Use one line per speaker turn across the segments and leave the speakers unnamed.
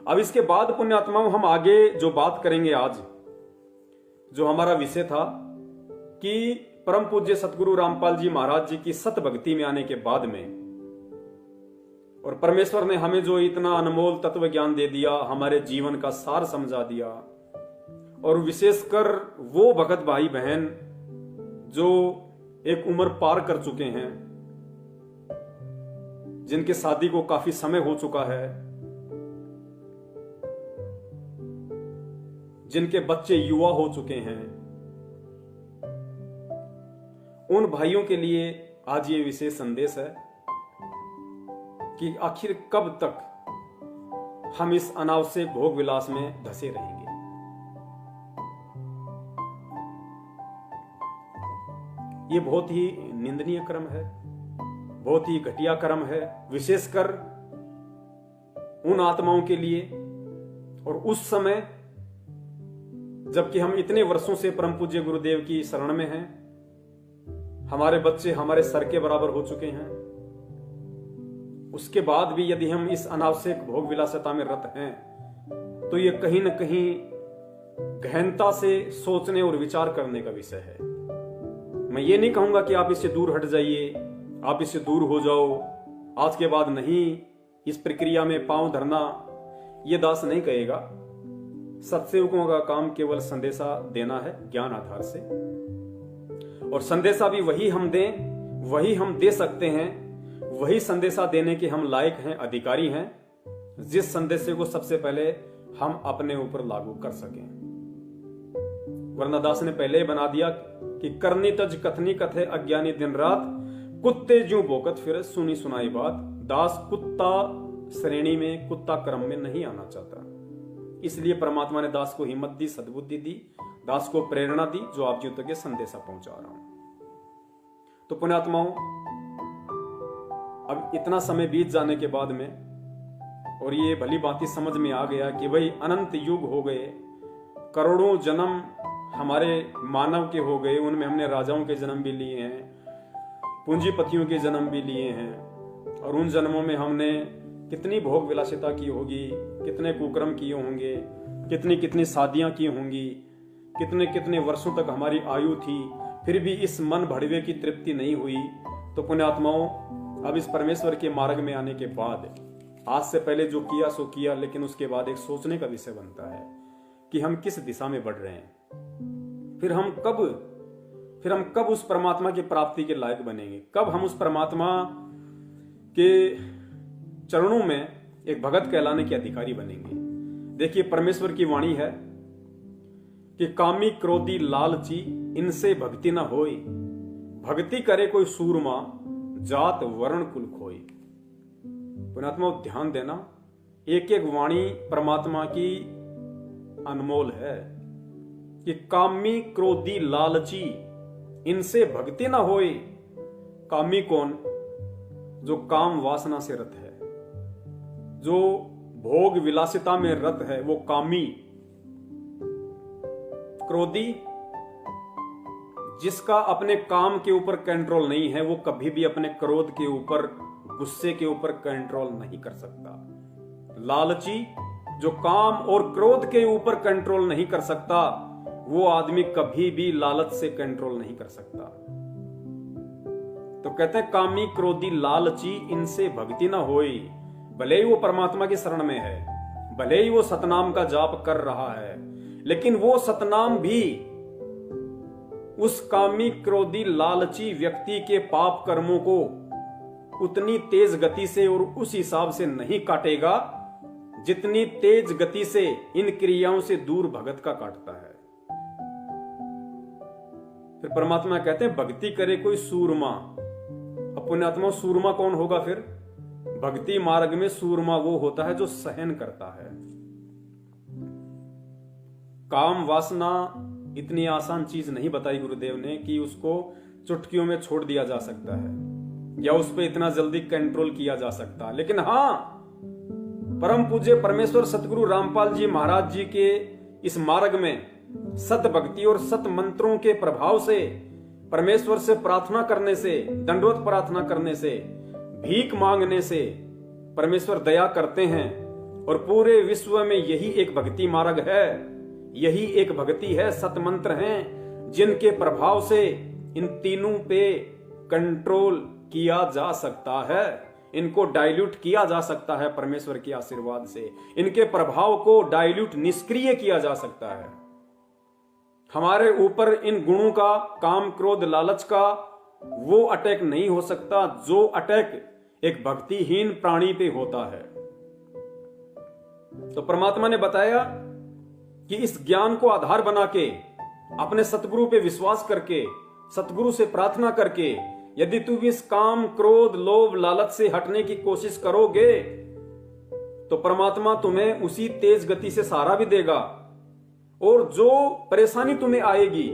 अब इसके बाद पुण्यात्माओं हम आगे जो बात करेंगे, आज जो हमारा विषय था कि परम पूज्य सतगुरु रामपाल जी महाराज जी की सत भक्ति में आने के बाद में, और परमेश्वर ने हमें जो इतना अनमोल तत्व ज्ञान दे दिया, हमारे जीवन का सार समझा दिया, और विशेषकर वो भगत भाई बहन जो एक उम्र पार कर चुके हैं, जिनके शादी को काफी समय हो चुका है, जिनके बच्चे युवा हो चुके हैं, उन भाइयों के लिए आज ये विशेष संदेश है कि आखिर कब तक हम इस अनावश्यक भोग विलास में धंसे रहेंगे। ये बहुत ही निंदनीय कर्म है, बहुत ही घटिया कर्म है, विशेषकर उन आत्माओं के लिए, और उस समय जबकि हम इतने वर्षों से परम पूज्य गुरुदेव की शरण में हैं, हमारे बच्चे हमारे सर के बराबर हो चुके हैं, उसके बाद भी यदि हम इस अनावश्यक भोग विलासिता में रत हैं तो ये कहीं न कहीं गहनता से सोचने और विचार करने का विषय है। मैं ये नहीं कहूंगा कि आप इससे दूर हट जाइए, आप इससे दूर हो जाओ, आज के बाद नहीं इस प्रक्रिया में पांव धरना, ये दास नहीं कहेगा। सत्सेवकों का काम केवल संदेशा देना है ज्ञान आधार से, और संदेशा भी वही हम दें, वही हम दे सकते हैं, वही संदेशा देने के हम लायक हैं, अधिकारी हैं, जिस संदेश को सबसे पहले हम अपने ऊपर लागू कर सकें। वरना दास ने पहले ही बना दिया कि करनी तज कथनी कथे अज्ञानी दिन रात, कुत्ते ज्यों भोकत फिर सुनी सुनाई बात। दास कुत्ता श्रेणी में, कुत्ता क्रम में नहीं आना चाहता, इसलिए परमात्मा ने दास को हिम्मत दी, सद्बुद्धि दी, दास को प्रेरणा दी, जो आप जी तक ये संदेशा पहुंचा रहा हूं। तो पुण्यात्माओं, अब इतना समय बीत जाने के बाद में, और ये भली बात समझ में आ गया कि भाई अनंत युग हो गए, करोड़ों जन्म हमारे मानव के हो गए, उनमें हमने राजाओं के जन्म भी लिए हैं, पूंजीपतियों के जन्म भी लिए हैं, और उन जन्मों में हमने कितनी भोग विलासिता की होगी, कितने कुकर्म किए होंगे, कितनी कितनी शादियां की होंगी, कितने कितने वर्षों तक हमारी आयु थी, फिर भी इस मन भड़वे की तृप्ति नहीं हुई। तो पुण्यात्माओं, अब इस परमेश्वर के मार्ग में आने के बाद, आज से पहले जो किया सो किया, लेकिन उसके बाद एक सोचने का विषय बनता है कि हम किस दिशा में बढ़ रहे हैं, फिर हम कब उस परमात्मा की प्राप्ति के लायक बनेंगे, कब हम उस परमात्मा के चरणों में एक भगत कहलाने के अधिकारी बनेंगे। देखिए, परमेश्वर की वाणी है कि कामी क्रोधी लालची इनसे भक्ति न होई, भक्ति करे कोई सूरमा जात वर्ण कुल खोई। पुण्यात्मा ध्यान देना, एक एक वाणी परमात्मा की अनमोल है कि कामी क्रोधी लालची इनसे भक्ति ना होए। कामी कौन? जो काम वासना से रत है, जो भोग विलासिता में रत है, वो कामी। क्रोधी, जिसका अपने काम के ऊपर कंट्रोल नहीं है, वो कभी भी अपने क्रोध के ऊपर, गुस्से के ऊपर कंट्रोल नहीं कर सकता। लालची, जो काम और क्रोध के ऊपर कंट्रोल नहीं कर सकता, वो आदमी कभी भी लालच से कंट्रोल नहीं कर सकता। तो कहते हैं कामी क्रोधी लालची इनसे भक्ति ना होई। भले ही वो परमात्मा की शरण में है, भले ही वो सतनाम का जाप कर रहा है, लेकिन वो सतनाम भी उस कामी क्रोधी लालची व्यक्ति के पाप कर्मों को उतनी तेज गति से और उस हिसाब से नहीं काटेगा जितनी तेज गति से इन क्रियाओं से दूर भगत का काटता है। फिर परमात्मा कहते हैं भक्ति करे कोई सूरमा। अब पुण्यात्मा, सूरमा कौन होगा? फिर भक्ति मार्ग में सूरमा वो होता है जो सहन करता है। काम वासना इतनी आसान चीज नहीं बताई गुरुदेव ने कि उसको चुटकियों में छोड़ दिया जा सकता है या उस पर इतना जल्दी कंट्रोल किया जा सकता है। लेकिन हां, परम पूज्य परमेश्वर सतगुरु रामपाल जी महाराज जी के इस मार्ग में सत भक्ति और सत मंत्रों के प्रभाव से, परमेश्वर से प्रार्थना करने से, दंडवत प्रार्थना करने से, भीख मांगने से परमेश्वर दया करते हैं और पूरे विश्व में यही एक भक्ति मार्ग है, यही एक भक्ति है, सत मंत्र हैं जिनके प्रभाव से इन तीनों पे कंट्रोल किया जा सकता है, इनको डाइल्यूट किया जा सकता है परमेश्वर के आशीर्वाद से, इनके प्रभाव को डाइल्यूट निष्क्रिय किया जा सकता है। हमारे ऊपर इन गुणों का, काम क्रोध लालच का वो अटैक नहीं हो सकता जो अटैक एक भक्तिहीन प्राणी पे होता है। तो परमात्मा ने बताया कि इस ज्ञान को आधार बना के, अपने सतगुरु पे विश्वास करके, सतगुरु से प्रार्थना करके, यदि तुम इस काम क्रोध लोभ लालच से हटने की कोशिश करोगे तो परमात्मा तुम्हें उसी तेज गति से सहारा भी देगा। और जो परेशानी तुम्हें आएगी,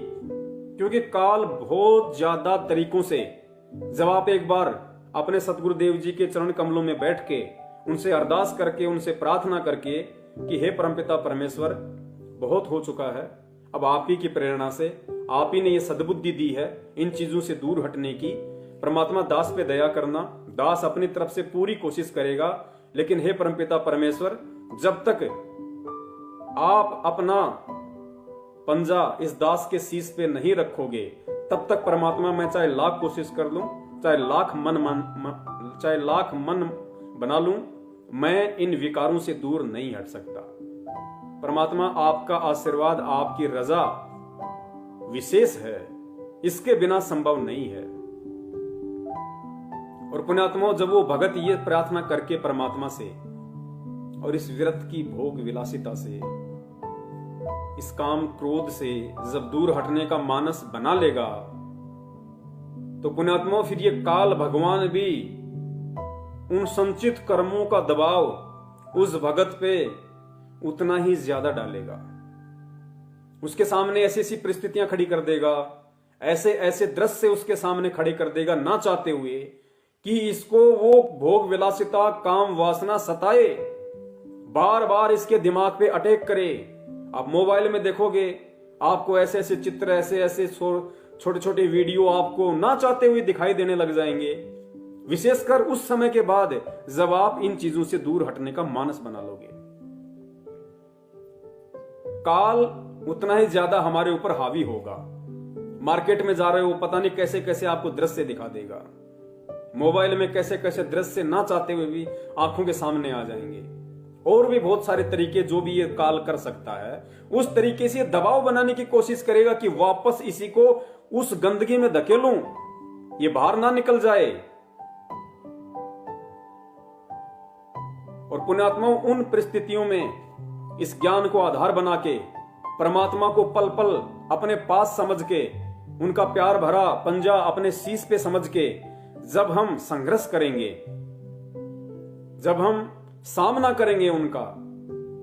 क्योंकि काल बहुत ज्यादा तरीकों से, जब आप एक बार अपने सतगुरुदेव जी के चरण कमलों में बैठ के उनसे अरदास करके, उनसे प्रार्थना करके कि हे परमपिता परमेश्वर, बहुत हो चुका है, अब आप ही की प्रेरणा से, आप ही ने ये सद्बुद्धि दी है इन चीजों से दूर हटने की, परमात्मा दास पे दया करना। दास अपनी तरफ से पूरी कोशिश करेगा, लेकिन हे परमपिता परमेश्वर, जब तक आप अपना पंजा इस दास के शीश पे नहीं रखोगे, तब तक परमात्मा मैं चाहे लाख कोशिश कर लूं, चाहे लाख मन बना लूं, मैं इन विकारों से दूर नहीं हट सकता। परमात्मा आपका आशीर्वाद, आपकी रजा विशेष है, इसके बिना संभव नहीं है। और पुण्यात्माओं, जब वो भगत ये प्रार्थना करके परमात्मा से और इस विरत की भोग विलासिता से, इस काम क्रोध से जब दूर हटने का मानस बना लेगा, तो पुण्यात्माओं फिर ये काल भगवान भी उन संचित कर्मों का दबाव उस भगत पे उतना ही ज्यादा डालेगा। उसके सामने ऐसी ऐसी परिस्थितियां खड़ी कर देगा, ऐसे ऐसे दृश्य उसके सामने खड़े कर देगा, ना चाहते हुए, कि इसको वो भोग विलासिता, काम वासना सताए, बार बार इसके दिमाग पे अटैक करे। आप मोबाइल में देखोगे, आपको ऐसे ऐसे चित्र, ऐसे ऐसे छोटे छोटे वीडियो आपको ना चाहते हुए दिखाई देने लग जाएंगे, विशेषकर उस समय के बाद जब आप इन चीजों से दूर हटने का मानस बना लोगे। काल उतना ही ज्यादा हमारे ऊपर हावी होगा। मार्केट में जा रहे हो, पता नहीं कैसे कैसे आपको दृश्य दिखा देगा, मोबाइल में कैसे कैसे दृश्य ना चाहते हुए भी आंखों के सामने आ जाएंगे। और भी बहुत सारे तरीके जो भी ये काल कर सकता है, उस तरीके से दबाव बनाने की कोशिश करेगा कि वापस इसी को उस गंदगी में धकेलूं, ये बाहर ना निकल जाए। और पुण्यात्माओं, उन परिस्थितियों में इस ज्ञान को आधार बना के, परमात्मा को पल पल अपने पास समझ के, उनका प्यार भरा पंजा अपने शीश पे समझ के, जब हम संघर्ष करेंगे, जब हम सामना करेंगे उनका,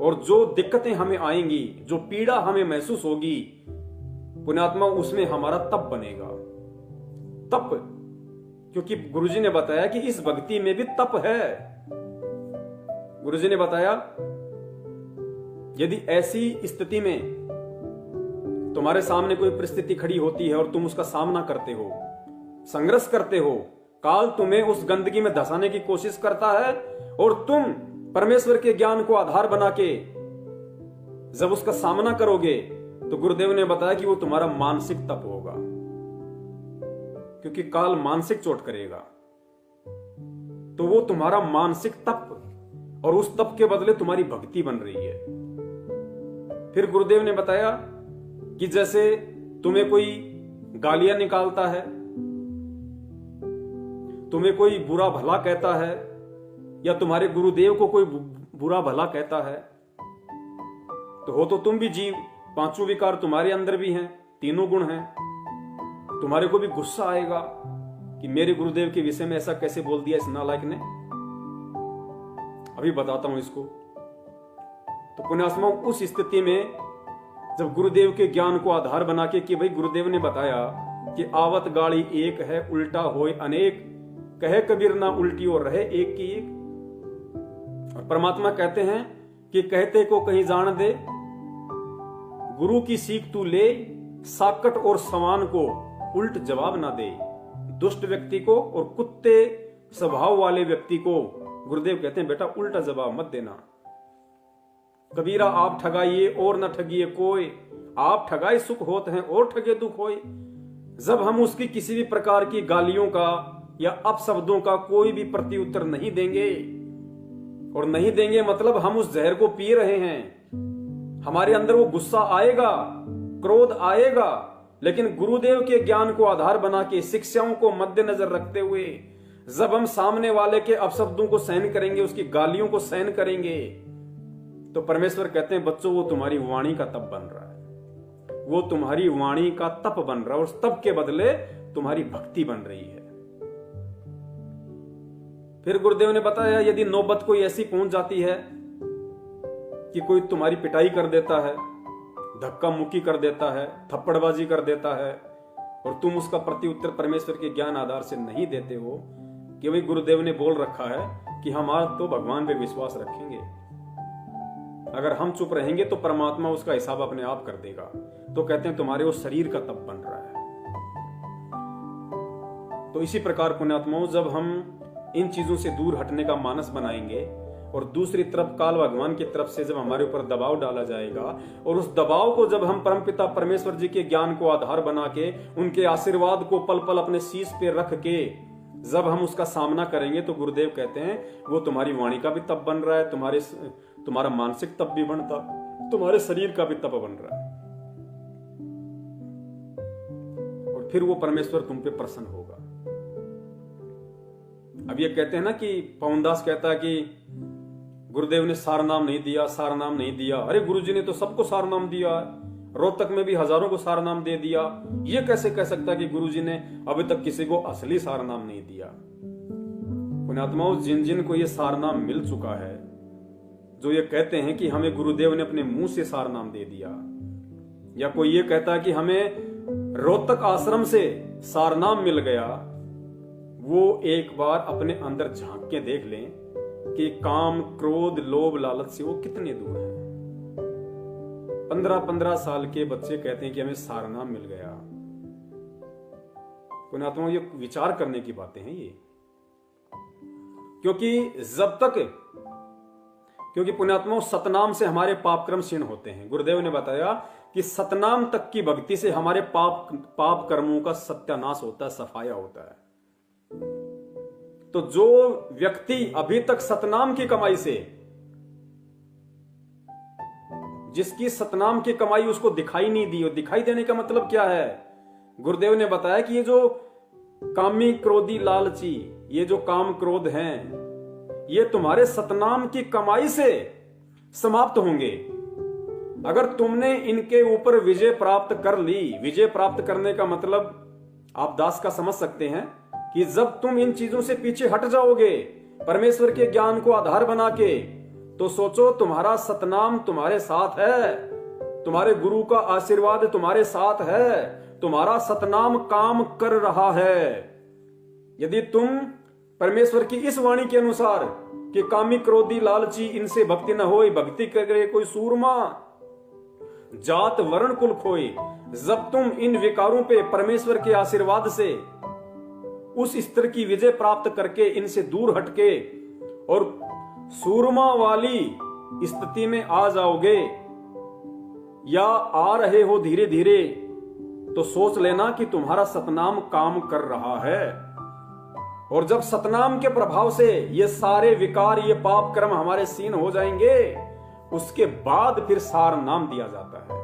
और जो दिक्कतें हमें आएंगी, जो पीड़ा हमें महसूस होगी, पुण्यात्मा, उसमें हमारा तप बनेगा। तप, क्योंकि गुरुजी ने बताया कि इस भक्ति में भी तप है। गुरुजी ने बताया, यदि ऐसी स्थिति में तुम्हारे सामने कोई परिस्थिति खड़ी होती है और तुम उसका सामना करते हो, संघर्ष करते हो, काल तुम्हें उस गंदगी में धंसाने की कोशिश करता है, और तुम परमेश्वर के ज्ञान को आधार बना के जब उसका सामना करोगे, तो गुरुदेव ने बताया कि वो तुम्हारा मानसिक तप होगा, क्योंकि काल मानसिक चोट करेगा। तो वो तुम्हारा मानसिक तप, और उस तप के बदले तुम्हारी भक्ति बन रही है। फिर गुरुदेव ने बताया कि जैसे तुम्हें कोई गालियां निकालता है, तुम्हें कोई बुरा भला कहता है, या तुम्हारे गुरुदेव को कोई बुरा भला कहता है, तो हो तो तुम भी जीव, पांचों विकार तुम्हारे अंदर भी हैं, तीनों गुण हैं। तुम्हारे को भी गुस्सा आएगा कि मेरे गुरुदेव के विषय में ऐसा कैसे बोल दिया इस नालायक ने। अभी बताता हूं इसको। तो पुण्यात्माओं, उस स्थिति में जब गुरुदेव के ज्ञान को आधार बना के कि भाई गुरुदेव ने बताया कि आवत गाड़ी एक है, उल्टा होए अनेक, कहे कबीर ना उल्टी और रहे एक की एक। और परमात्मा कहते हैं कि कहते को कहीं जान दे, गुरु की सीख तू ले, साकट और समान को उल्ट जवाब ना दे। दुष्ट व्यक्ति को और कुत्ते स्वभाव वाले व्यक्ति को गुरुदेव कहते हैं, बेटा उल्टा जवाब मत देना, कबीरा आप ठगाइए और न ठगिए कोई, आप ठगाए सुख होत हैं और ठगे दुख होए। जब हम उसकी किसी भी प्रकार की गालियों का या अपशब्दों का कोई भी प्रत्युत्तर नहीं देंगे, और नहीं देंगे मतलब हम उस जहर को पी रहे हैं, हमारे अंदर वो गुस्सा आएगा, क्रोध आएगा, लेकिन गुरुदेव के ज्ञान को आधार बना के, शिक्षाओं को मद्देनजर रखते हुए जब हम सामने वाले के अपशब्दों को सहन करेंगे, उसकी गालियों को सहन करेंगे, तो परमेश्वर कहते हैं बच्चों वो तुम्हारी वाणी का तप बन रहा है, वो तुम्हारी वाणी का तप बन रहा है, और उस तप के बदले तुम्हारी भक्ति बन रही है। फिर गुरुदेव ने बताया यदि नौबत कोई ऐसी पहुंच जाती है कि कोई तुम्हारी पिटाई कर देता है, धक्का मुक्की कर देता है, थप्पड़बाजी कर देता है, और तुम उसका प्रत्युत्तर परमेश्वर के ज्ञान आधार से नहीं देते हो, कि भाई गुरुदेव ने बोल रखा है कि हम आज तो भगवान पे विश्वास रखेंगे, अगर हम चुप रहेंगे तो परमात्मा उसका हिसाब अपने आप कर देगा, तो कहते हैं तुम्हारे वो शरीर का तप बन रहा है। तो इसी प्रकार पुण्यात्माओं, जब हम इन चीजों से दूर हटने का मानस बनाएंगे, और दूसरी तरफ काल भगवान की तरफ से जब हमारे ऊपर दबाव डाला जाएगा, और उस दबाव को जब हम परमपिता परमेश्वर जी के ज्ञान को आधार बना के, उनके आशीर्वाद को पल पल अपने शीश पे रख के जब हम उसका सामना करेंगे, तो गुरुदेव कहते हैं वो तुम्हारी वाणी का भी तप बन रहा है, तुम्हारा मानसिक तप भी बनता, तुम्हारे शरीर का भी तप बन रहा है, और फिर वो परमेश्वर तुम पे प्रसन्न होगा। अब ये कहते हैं ना कि पवनदास कहता है कि गुरुदेव ने सार नाम नहीं दिया, सार नाम नहीं दिया। अरे गुरुजी ने तो सबको सार नाम दिया, रोहतक में भी हजारों को सार नाम दे दिया, ये कैसे कह सकता है कि गुरुजी ने अभी तक किसी को असली सार नाम नहीं दिया। पुण्यात्माओं, जिन जिन को ये सार नाम मिल चुका है, जो ये कहते हैं कि हमें गुरुदेव ने अपने मुंह से सार नाम दे दिया, या कोई ये कहता है कि हमें रोहतक आश्रम से सार नाम मिल गया, वो एक बार अपने अंदर झांक के देख लें कि काम, क्रोध, लोभ, लालच से वो कितने दूर हैं। 15-15 साल के बच्चे कहते हैं कि हमें सार नाम मिल गया। पुण्यात्माओं, ये विचार करने की बातें हैं ये, क्योंकि पुण्यात्माओं सतनाम से हमारे पाप कर्म क्षीण होते हैं। गुरुदेव ने बताया कि सतनाम तक की भक्ति से हमारे पाप कर्मों का सत्यानाश होता है, सफाया होता है। तो जो व्यक्ति अभी तक सतनाम की कमाई से, जिसकी सतनाम की कमाई उसको दिखाई नहीं दी, और दिखाई देने का मतलब क्या है, गुरुदेव ने बताया कि ये जो कामी, क्रोधी, लालची, ये जो काम क्रोध हैं, ये तुम्हारे सतनाम की कमाई से समाप्त होंगे। अगर तुमने इनके ऊपर विजय प्राप्त कर ली, विजय प्राप्त करने का मतलब आप दास का समझ सकते हैं कि जब तुम इन चीजों से पीछे हट जाओगे, परमेश्वर के ज्ञान को आधार बना के, तो सोचो तुम्हारा सतनाम तुम्हारे साथ है, तुम्हारे गुरु का आशीर्वाद तुम्हारे साथ है, तुम्हारा सतनाम काम कर रहा है। यदि तुम परमेश्वर की इस वाणी के अनुसार कि कामी, क्रोधी, लालची, इनसे भक्ति न होई, भक्ति करे कोई सूरमा, जात वर्ण कुल खोई, जब तुम इन विकारों पे परमेश्वर के आशीर्वाद से उस स्तर की विजय प्राप्त करके इनसे दूर हटके और सूरमा वाली स्थिति में आ जाओगे, या आ रहे हो धीरे धीरे, तो सोच लेना कि तुम्हारा सतनाम काम कर रहा है। और जब सतनाम के प्रभाव से ये सारे विकार, ये पाप कर्म हमारे सीन हो जाएंगे, उसके बाद फिर सार नाम दिया जाता है,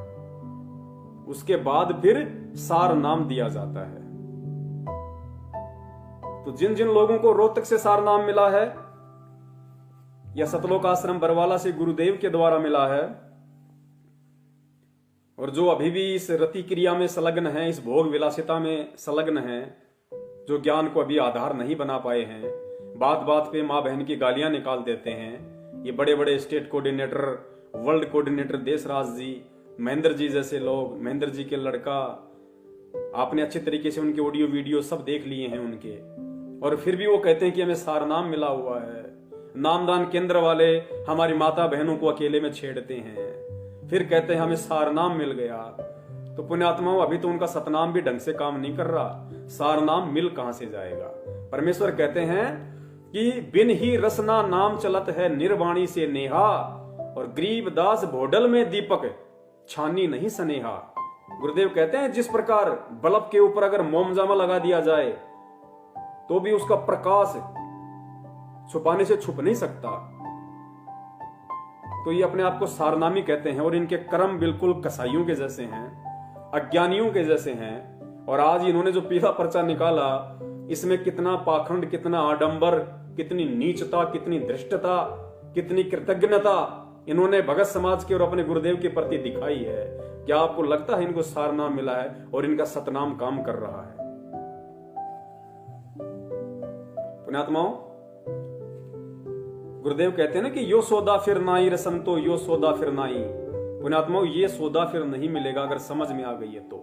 उसके बाद फिर सार नाम दिया जाता है। तो जिन जिन लोगों को रोहतक से सार नाम मिला है, या सतलोक आश्रम बरवाला से गुरुदेव के द्वारा मिला है, और जो अभी भी इस रति क्रिया में संलग्न है, इस भोग विलासिता में संलग्न है, जो ज्ञान को अभी आधार नहीं बना पाए हैं, बात बात पे माँ बहन की गालियां निकाल देते हैं, ये बड़े बड़े state coordinator, world coordinator Deshraj ji, Mahendra ji जैसे लोग, महेंद्र जी के लड़का, आपने अच्छे तरीके से उनके ऑडियो वीडियो सब देख लिए हैं उनके, और फिर भी वो कहते हैं कि हमें सार नाम मिला हुआ है। नामदान केंद्र वाले हमारी माता बहनों को अकेले में छेड़ते हैं, फिर कहते हैं हमें सार नाम मिल गया। तो पुण्यात्माओं, अभी तो उनका सतनाम भी ढंग से काम नहीं कर रहा, सार नाम मिल कहां से जाएगा। परमेश्वर कहते हैं कि बिन ही रसना नाम चलत है, निर्वाणी से नेहा, और गरीबदास भोडल में दीपक छानी नहीं सनेहा। गुरुदेव कहते हैं जिस प्रकार बल्ब के ऊपर अगर मोमजामा लगा दिया जाए तो भी उसका प्रकाश छुपाने से छुप नहीं सकता, तो ये अपने आप को सारनामी कहते हैं और इनके कर्म बिल्कुल कसाईयों के जैसे हैं, अज्ञानियों के जैसे हैं। और आज इन्होंने जो पीला पर्चा निकाला इसमें कितना पाखंड, कितना आडंबर, कितनी नीचता, कितनी धृष्टता, कितनी कृतज्ञता इन्होंने भगत समाज के और अपने गुरुदेव के प्रति दिखाई है। क्या आपको लगता है इनको सारनाम मिला है और इनका सतनाम काम कर रहा है? पुण्यात्माओं, गुरुदेव कहते हैं ना कि यो सौदा फिर नाई रे संतो, यो सौदा फिर नाई। पुण्यात्माओं, ये सौदा फिर नहीं मिलेगा अगर समझ में आ गई है तो।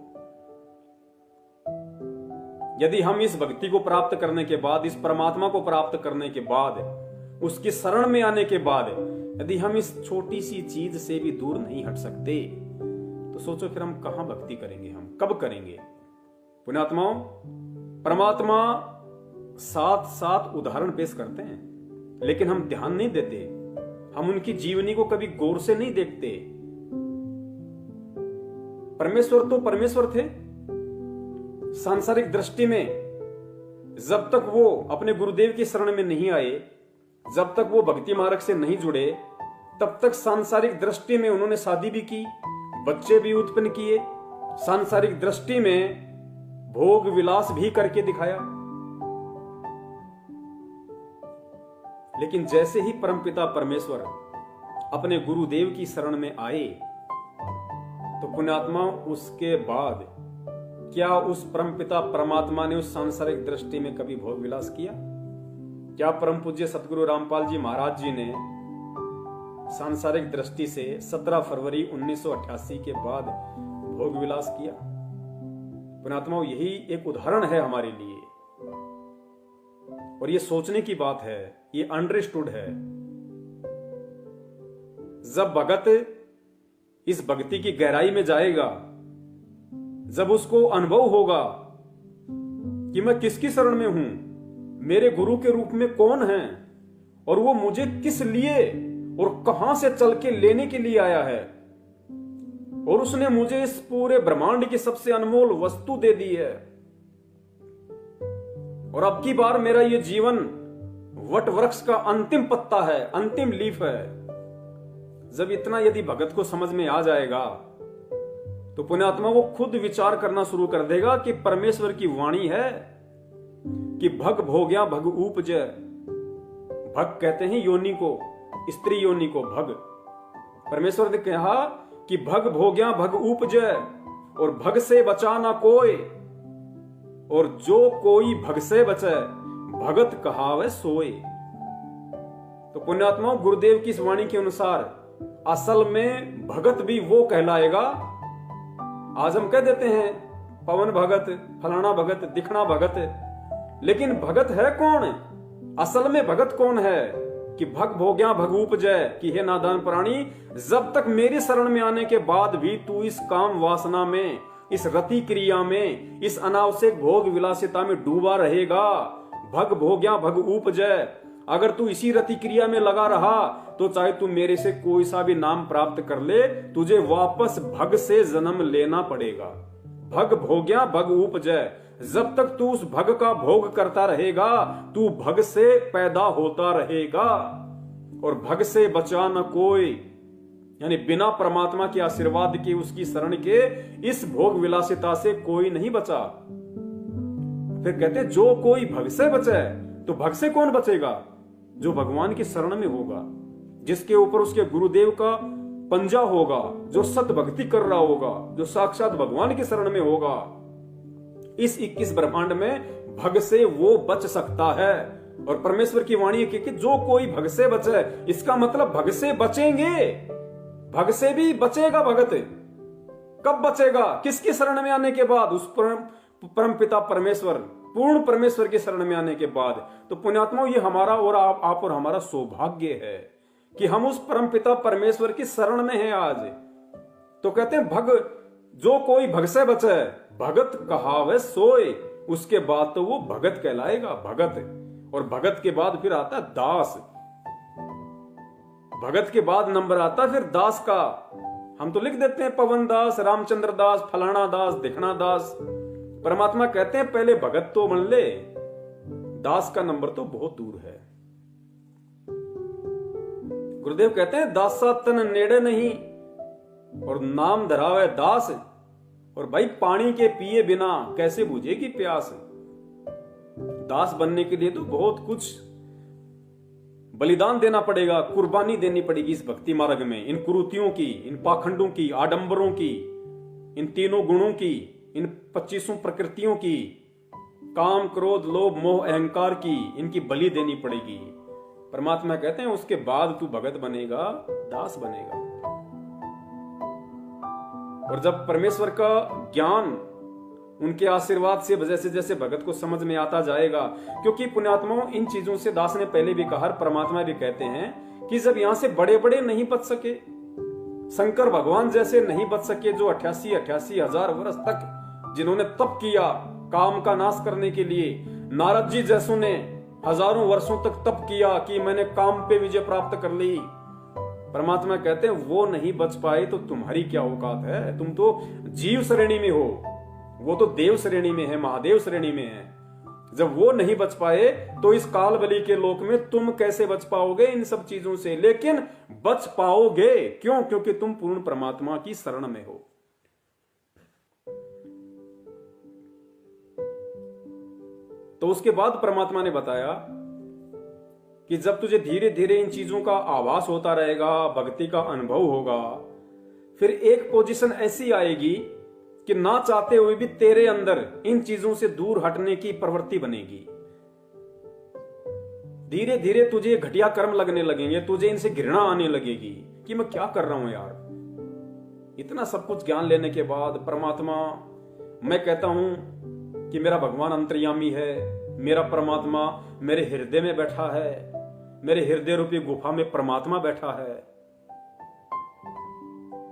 यदि हम इस भक्ति को प्राप्त करने के बाद, इस परमात्मा को प्राप्त करने के बाद, उसकी शरण में आने के बाद यदि हम इस छोटी सी चीज से भी दूर नहीं हट सकते तो सोचो फिर हम कहां भक्ति करेंगे, हम कब करेंगे? पुण्यात्माओं, परमात्मा साथ साथ उदाहरण पेश करते हैं लेकिन हम ध्यान नहीं देते, हम उनकी जीवनी को कभी गौर से नहीं देखते। परमेश्वर तो परमेश्वर थे सांसारिक दृष्टि में। जब तक वो अपने गुरुदेव की शरण में नहीं आए, जब तक वो भक्ति मार्ग से नहीं जुड़े, तब तक सांसारिक दृष्टि में उन्होंने शादी भी की, बच्चे भी उत्पन्न किए, सांसारिक दृष्टि में भोग विलास भी करके दिखाया। लेकिन जैसे ही परमपिता परमेश्वर अपने गुरुदेव की शरण में आए तो पुण्यात्मा उसके बाद क्या उस परमपिता परमात्मा ने उस सांसारिक दृष्टि में कभी भोग विलास किया? क्या परम पूज्य सतगुरु रामपाल जी महाराज जी ने सांसारिक दृष्टि से 17 फरवरी 1988 के बाद भोग विलास किया? पुण्यात्माओं, यही एक उदाहरण है हमारे लिए और ये सोचने की बात है, ये अंडरस्टूड है। जब भगत इस भक्ति की गहराई में जाएगा, जब उसको अनुभव होगा कि मैं किसकी शरण में हूं, मेरे गुरु के रूप में कौन है और वो मुझे किस लिए और कहां से चल के लेने के लिए आया है, और उसने मुझे इस पूरे ब्रह्मांड की सबसे अनमोल वस्तु दे दी है, और अब की बार मेरा ये जीवन वट वृक्ष का अंतिम पत्ता है, अंतिम लीफ है। जब इतना यदि भगत को समझ में आ जाएगा तो पुण्यात्मा वो खुद विचार करना शुरू कर देगा कि परमेश्वर की वाणी है कि भग भोग्या भग उपजय। भग कहते हैं योनि को, स्त्री योनि को भग। परमेश्वर ने कहा कि भग भोग्या भग उपजय, और भग से बचा ना कोई, और जो कोई भग से बचे भगत कहावे सोए। तो पुण्यात्मा गुरुदेव की इस वाणी के अनुसार असल में भगत भी वो कहलाएगा। आज हम कह देते हैं पवन भगत, फलाना भगत, दिखना भगत, लेकिन भगत है कौन? असल में भगत कौन है कि भग भोग्या भग उपजय, कि हे नादान प्राणी, जब तक मेरी शरण में आने के बाद भी तू इस काम वासना में, इस रति क्रिया में, इस अनावश्यक भोग विलासिता में डूबा रहेगा। भग भोग्या भग उपजय, अगर तू इसी रति क्रिया में लगा रहा तो चाहे तू मेरे से कोई सा भी नाम प्राप्त कर ले, तुझे वापस भग से जन्म लेना पड़ेगा। भग भोग्या भग उपजय, जब तक तू उस भग का भोग करता रहेगा तू भग से पैदा होता रहेगा, और भग से बचा न कोई, यानी बिना परमात्मा के आशीर्वाद के, उसकी शरण के, इस भोग विलासिता से कोई नहीं बचा। फिर कहते जो कोई भग से बचे, तो भग से कौन बचेगा? जो भगवान की शरण में होगा, जिसके ऊपर उसके गुरुदेव का पंजा होगा, जो सत भक्ति कर रहा होगा, जो साक्षात भगवान की शरण में होगा। इस 21 ब्रह्मांड में भग से वो बच सकता है। और परमेश्वर की वाणी है कि जो कोई भग से बचे, इसका मतलब भग से बचेंगे, भग से भी बचेगा भगत। कब बचेगा? किसकी शरण में आने के बाद? उस परम पिता परमेश्वर, पूर्ण परमेश्वर की शरण में आने के बाद। तो पुण्यात्माओं, ये हमारा और आप और हमारा सौभाग्य है कि हम उस परम पिता परमेश्वर की शरण में हैं आज। तो कहते हैं भग, जो कोई भग से बचे भगत कहावे सोए, उसके बाद तो वो भगत कहलाएगा, भगत। और भगत के बाद फिर आता है दास। भगत के बाद नंबर आता फिर दास का। हम तो लिख देते हैं पवन दास, रामचंद्र दास, फलाना दास, दिखना दास। परमात्मा कहते हैं पहले भगत तो बन ले, दास का नंबर तो बहुत दूर है। गुरुदेव कहते हैं दासा तन नेड़े नहीं और नाम धरावे दास। और भाई पानी के पिए बिना कैसे बुझेगी प्यास। दास बनने के लिए तो बहुत कुछ बलिदान देना पड़ेगा, कुर्बानी देनी पड़ेगी इस भक्ति मार्ग में। इन कुरीतियों की, इन पाखंडों की, आडंबरों की, इन तीनों गुणों की, इन 25 प्रकृतियों की, काम, क्रोध, लोभ, मोह, अहंकार की, इनकी बलि देनी पड़ेगी। परमात्मा कहते हैं उसके बाद तू भगत बनेगा, दास बनेगा। और जब परमेश्वर का ज्ञान उनके आशीर्वाद से जैसे जैसे भगत को समझ में आता जाएगा, क्योंकि पुण्यात्माओं इन चीजों से दास ने पहले भी कहा, परमात्मा भी कहते हैं कि जब यहां से बड़े बड़े नहीं बच सके, शंकर भगवान जैसे नहीं बच सके जो 88 हजार वर्ष तक जिन्होंने तप किया काम का नाश करने के लिए, नारद जी जैसों ने हजारों वर्षों तक तप किया कि मैंने काम पे विजय प्राप्त कर ली, परमात्मा कहते हैं वो नहीं बच पाए तो तुम्हारी क्या औकात है। तुम तो जीव श्रेणी में हो, वो तो देव श्रेणी में है, महादेव श्रेणी में है। जब वो नहीं बच पाए तो इस काल बलि के लोक में तुम कैसे बच पाओगे इन सब चीजों से। लेकिन बच पाओगे क्यों? क्योंकि तुम पूर्ण परमात्मा की शरण में हो। तो उसके बाद परमात्मा ने बताया कि जब तुझे धीरे धीरे इन चीजों का आभास होता रहेगा, भक्ति का अनुभव होगा, फिर एक पोजीशन ऐसी आएगी कि ना चाहते हुए भी तेरे अंदर इन चीजों से दूर हटने की प्रवृत्ति बनेगी। धीरे धीरे तुझे घटिया कर्म लगने लगेंगे, तुझे इनसे घृणा आने लगेगी कि मैं क्या कर रहा हूं यार। इतना सब कुछ ज्ञान लेने के बाद परमात्मा, मैं कहता हूं कि मेरा भगवान अंतर्यामी है, मेरा परमात्मा मेरे हृदय में बैठा है, मेरे हृदय रूपी गुफा में परमात्मा बैठा है।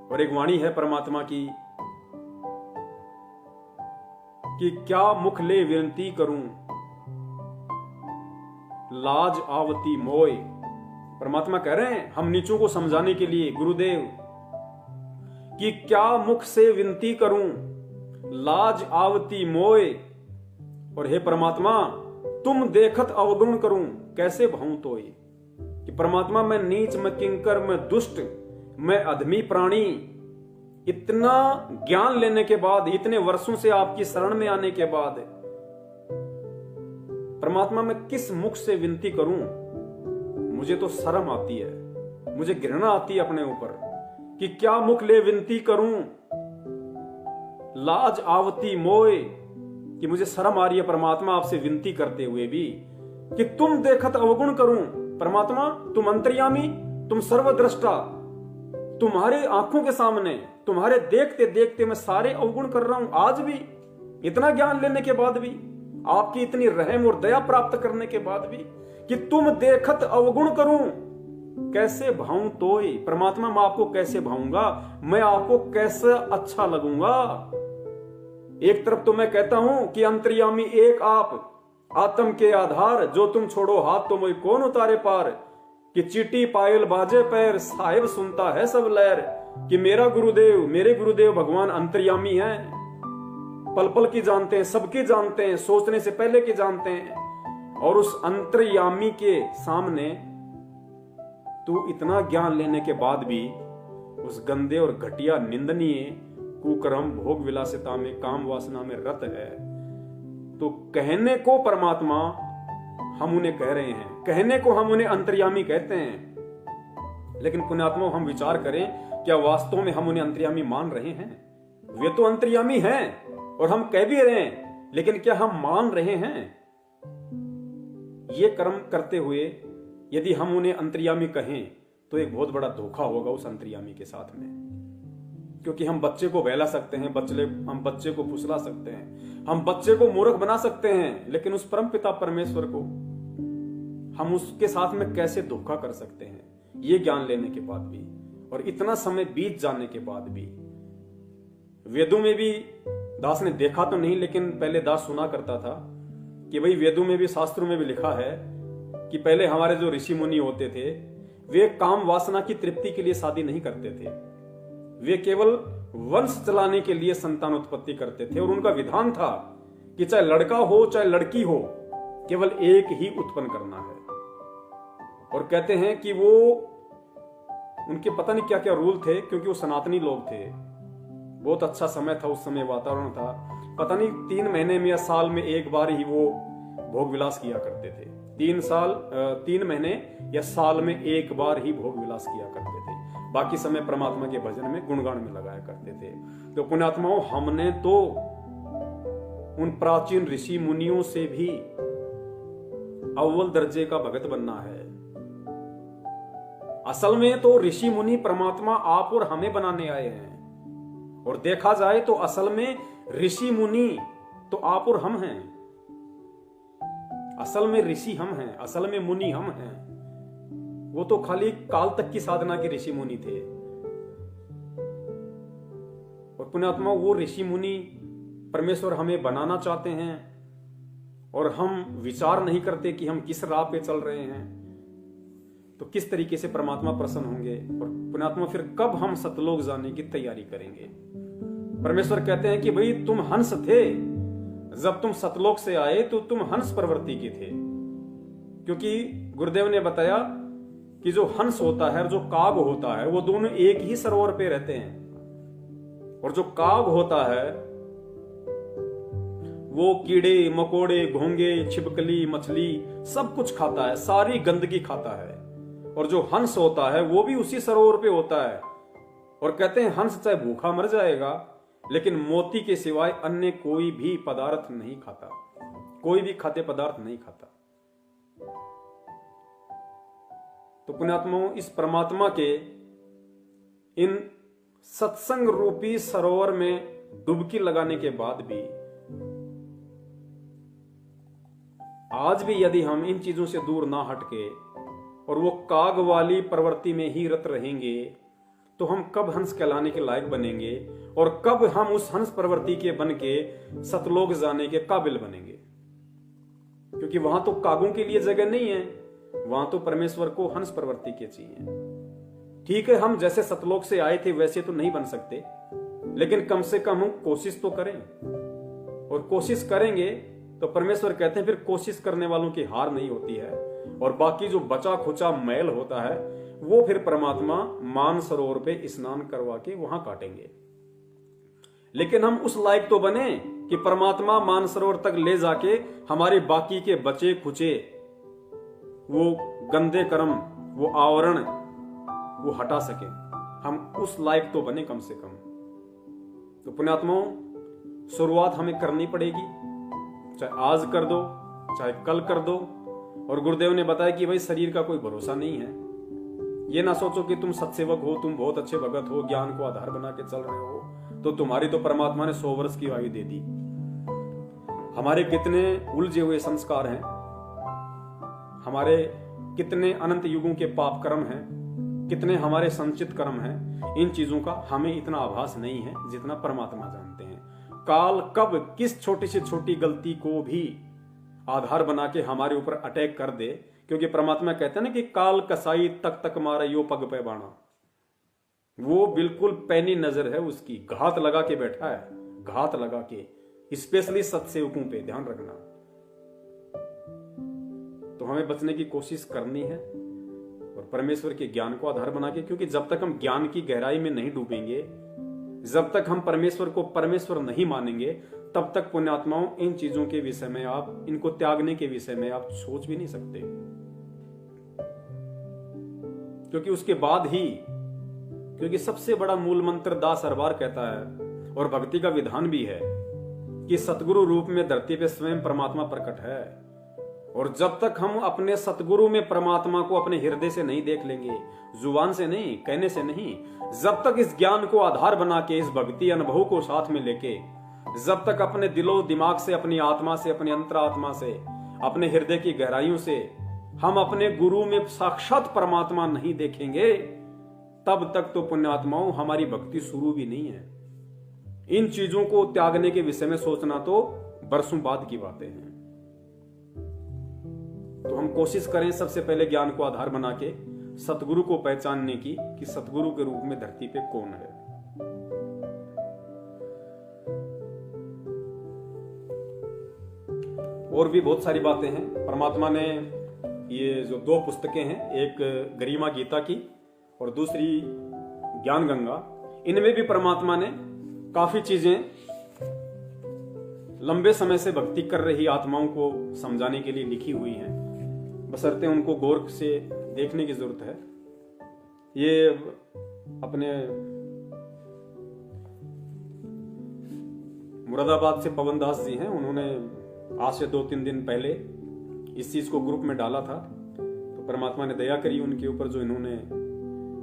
और एक वाणी है परमात्मा की कि क्या मुख ले विनती करूं, लाज आवती मोय। परमात्मा कह रहे हैं हम नीचों को समझाने के लिए, गुरुदेव, कि क्या मुख से विनती करूं, लाज आवती मोय। और हे परमात्मा तुम देखत अवगुण करूं, कैसे भाऊं तोय। कि परमात्मा मैं नीच, मैं किंकर, मैं दुष्ट, मैं अधमी प्राणी, इतना ज्ञान लेने के बाद, इतने वर्षों से आपकी शरण में आने के बाद, परमात्मा मैं किस मुख से विनती करूं। मुझे तो शर्म आती है, मुझे घृणा आती है अपने ऊपर कि क्या मुख ले विनती करूं, लाज आवती मोय। कि मुझे शर्म आ रही है परमात्मा आपसे विनती करते हुए भी कि तुम देखत अवगुण करूं। परमात्मा तुम अंतर्यामी, तुम सर्वद्रष्टा, तुम्हारे आंखों के सामने, तुम्हारे देखते देखते मैं सारे अवगुण कर रहा हूं। आज भी इतना ज्ञान लेने के बाद भी, आपकी इतनी रहम और दया प्राप्त करने के बाद भी, कि तुम देखत अवगुण करूं, कैसे भाऊं तोय। परमात्मा मैं आपको कैसे भाऊंगा, मैं आपको कैसे अच्छा लगूंगा। एक तरफ तो मैं कहता हूं कि अंतर्यामी एक आप, आत्म के आधार, जो तुम छोड़ो हाथ तो मुझे कौन उतारे पार। कि चीटी पायल बाजे पैर, साहिब सुनता है सब लहर। कि मेरा गुरुदेव, मेरे गुरुदेव भगवान अंतर्यामी हैं, पल पल की जानते हैं, सबकी जानते हैं, सोचने से पहले की जानते हैं। और उस अंतर्यामी के सामने तू इतना ज्ञान लेने के बाद भी उस गंदे और घटिया, निंदनीय, कुकर्म, भोग विलासिता में, काम वासना में रत है। तो कहने को परमात्मा हम उन्हें कह रहे हैं, कहने को हम उन्हें अंतर्यामी कहते हैं, लेकिन पुण्यात्मा हम विचार करें, क्या वास्तव में हम उन्हें अंतर्यामी मान रहे हैं? वे तो अंतर्यामी हैं और हम कह भी रहे हैं, लेकिन क्या हम मान रहे हैं? ये कर्म करते हुए यदि हम उन्हें अंतर्यामी कहें तो एक बहुत बड़ा धोखा होगा उस अंतर्यामी के साथ में। क्योंकि हम बच्चे को बहला सकते हैं, हम बच्चे को फुसला सकते हैं, हम बच्चे को मूर्ख बना सकते हैं, लेकिन उस परम पिता परमेश्वर को हम उसके साथ में कैसे धोखा कर सकते हैं, ये ज्ञान लेने के बाद भी, और इतना समय बीत जाने के बाद भी। वेदों में भी दास ने देखा तो नहीं, लेकिन पहले दास सुना करता था कि भाई वेदों में भी, शास्त्रों में भी लिखा है कि पहले हमारे जो ऋषि मुनि होते थे वे काम वासना की तृप्ति के लिए शादी नहीं करते थे, वे केवल वंश चलाने के लिए संतान उत्पत्ति करते थे। और उनका विधान था कि चाहे लड़का हो चाहे लड़की हो, केवल एक ही उत्पन्न करना है। और कहते हैं कि वो उनके पता नहीं क्या क्या रूल थे, क्योंकि वो सनातनी लोग थे। बहुत अच्छा समय था उस समय, वातावरण था। पता नहीं 3 महीने में या साल में एक बार ही वो भोग विलास किया करते थे। 3 महीने या साल में एक बार ही भोग विलास किया करते थे। बाकी समय परमात्मा के भजन में, गुणगान में लगाया करते थे। तो पुण्यात्माओं, हमने तो उन प्राचीन ऋषि मुनियों से भी अव्वल दर्जे का भगत बनना है। असल में तो ऋषि मुनि परमात्मा आप और हमें बनाने आए हैं। और देखा जाए तो असल में ऋषि मुनि तो आप और हम हैं। असल में ऋषि हम हैं, असल में मुनि हम हैं। वो तो खाली काल तक की साधना के ऋषि मुनि थे। और पुण्यात्मा, वो ऋषि मुनि परमेश्वर हमें बनाना चाहते हैं, और हम विचार नहीं करते कि हम किस राह पे चल रहे हैं। तो किस तरीके से परमात्मा प्रसन्न होंगे, और पुण्यात्मा फिर कब हम सतलोक जाने की तैयारी करेंगे। परमेश्वर कहते हैं कि भाई तुम हंस थे, जब तुम सतलोक से आए तो तुम हंस प्रवृत्ति के थे। क्योंकि गुरुदेव ने बताया कि जो हंस होता है और जो काग होता है, वो दोनों एक ही सरोवर पे रहते हैं। और जो काग होता है वो कीड़े मकोड़े, घोंगे, छिपकली, मछली सब कुछ खाता है, सारी गंदगी खाता है। और जो हंस होता है वो भी उसी सरोवर पे होता है। और कहते हैं हंस चाहे भूखा मर जाएगा, लेकिन मोती के सिवाय अन्य कोई भी पदार्थ नहीं खाता, कोई भी खाद्य पदार्थ नहीं खाता। तो पुण्यात्माओं, इस परमात्मा के इन सत्संग रूपी सरोवर में डुबकी लगाने के बाद भी, आज भी यदि हम इन चीजों से दूर ना हटके और वो काग वाली प्रवृत्ति में ही रत रहेंगे, तो हम कब हंस कहलाने के लायक बनेंगे, और कब हम उस हंस प्रवृत्ति के बन के सतलोक जाने के काबिल बनेंगे। क्योंकि वहां तो कागों के लिए जगह नहीं है, वहां तो परमेश्वर को हंस प्रवृत्ति के चाहिए। ठीक है, हम जैसे सतलोक से आए थे वैसे तो नहीं बन सकते, लेकिन कम से कम हम कोशिश तो करें। और कोशिश करेंगे तो परमेश्वर कहते हैं फिर कोशिश करने वालों की हार नहीं होती है। और बाकी जो बचा खुचा मैल होता है वो फिर परमात्मा मान सरोवर पे स्नान करवा के वहां काटेंगे। लेकिन हम उस लायक तो बने कि परमात्मा मान सरोवर तक ले जाके हमारे बाकी के बचे खुचे वो गंदे कर्म, वो आवरण वो हटा सके। हम उस लायक तो बने कम से कम। तो पुण्यात्माओं, शुरुआत हमें करनी पड़ेगी, चाहे आज कर दो चाहे कल कर दो। और गुरुदेव ने बताया कि भाई शरीर का कोई भरोसा नहीं है। ये ना सोचो कि तुम सत्सेवक हो, तुम बहुत अच्छे भगत हो, ज्ञान को आधार बना के चल रहे हो, तो तुम्हारी तो परमात्मा ने 100 वर्ष की आयु दे दी। हमारे कितने उलझे हुए संस्कार हैं, हमारे कितने अनंत युगों के पाप कर्म हैं, कितने हमारे संचित कर्म हैं। इन चीजों का हमें इतना आभास नहीं है जितना परमात्मा जानते हैं। काल कब किस छोटी से छोटी गलती को भी आधार बना के हमारे ऊपर अटैक कर दे, क्योंकि परमात्मा कहते हैं ना कि काल कसाई तक तक मारा यो पग पे बाणा। वो बिल्कुल पैनी नजर है उसकी, घात लगा के बैठा है, घात लगा के। स्पेशली सत्सेवकों पे ध्यान रखना। तो हमें बचने की कोशिश करनी है और परमेश्वर के ज्ञान को आधार बना के, क्योंकि जब तक हम ज्ञान की गहराई में नहीं डूबेंगे, जब तक हम परमेश्वर को परमेश्वर नहीं मानेंगे, तब तक पुण्यात्माओं इन चीजों के विषय में आप, इनको त्यागने के विषय में आप सोच भी नहीं सकते। क्योंकि उसके बाद ही, क्योंकि सबसे बड़ा मूल मंत्र दास हर बार कहता है और भक्ति का विधान भी है कि सतगुरु रूप में धरती पे स्वयं परमात्मा प्रकट है। और जब तक हम अपने सतगुरु में परमात्मा को अपने हृदय से नहीं देख लेंगे, जुबान से नहीं, कहने से नहीं, जब तक इस ज्ञान को आधार बना के, इस भक्ति अनुभव को साथ में लेके, जब तक अपने दिलो दिमाग से, अपनी आत्मा से, अपनी अंतरात्मा से, अपने हृदय की गहराइयों से हम अपने गुरु में साक्षात परमात्मा नहीं देखेंगे, तब तक तो पुण्यात्माओं हमारी भक्ति शुरू भी नहीं है। इन चीजों को त्यागने के विषय में सोचना तो बरसों बाद की बातें हैं। तो हम कोशिश करें सबसे पहले ज्ञान को आधार बना के सतगुरु को पहचानने की कि सतगुरु के रूप में धरती पे कौन है। और भी बहुत सारी बातें हैं। परमात्मा ने ये जो 2 पुस्तकें हैं, एक गरिमा गीता की और दूसरी ज्ञान गंगा, इनमें भी परमात्मा ने काफी चीजें लंबे समय से भक्ति कर रही आत्माओं को समझाने के लिए लिखी हुई हैं, बशर्ते उनको गौर से देखने की जरूरत है। ये अपने मुरादाबाद से पवन दास जी हैं, उन्होंने आज से 2-3 दिन पहले इस चीज को ग्रुप में डाला था। तो परमात्मा ने दया करी उनके ऊपर, जो इन्होंने,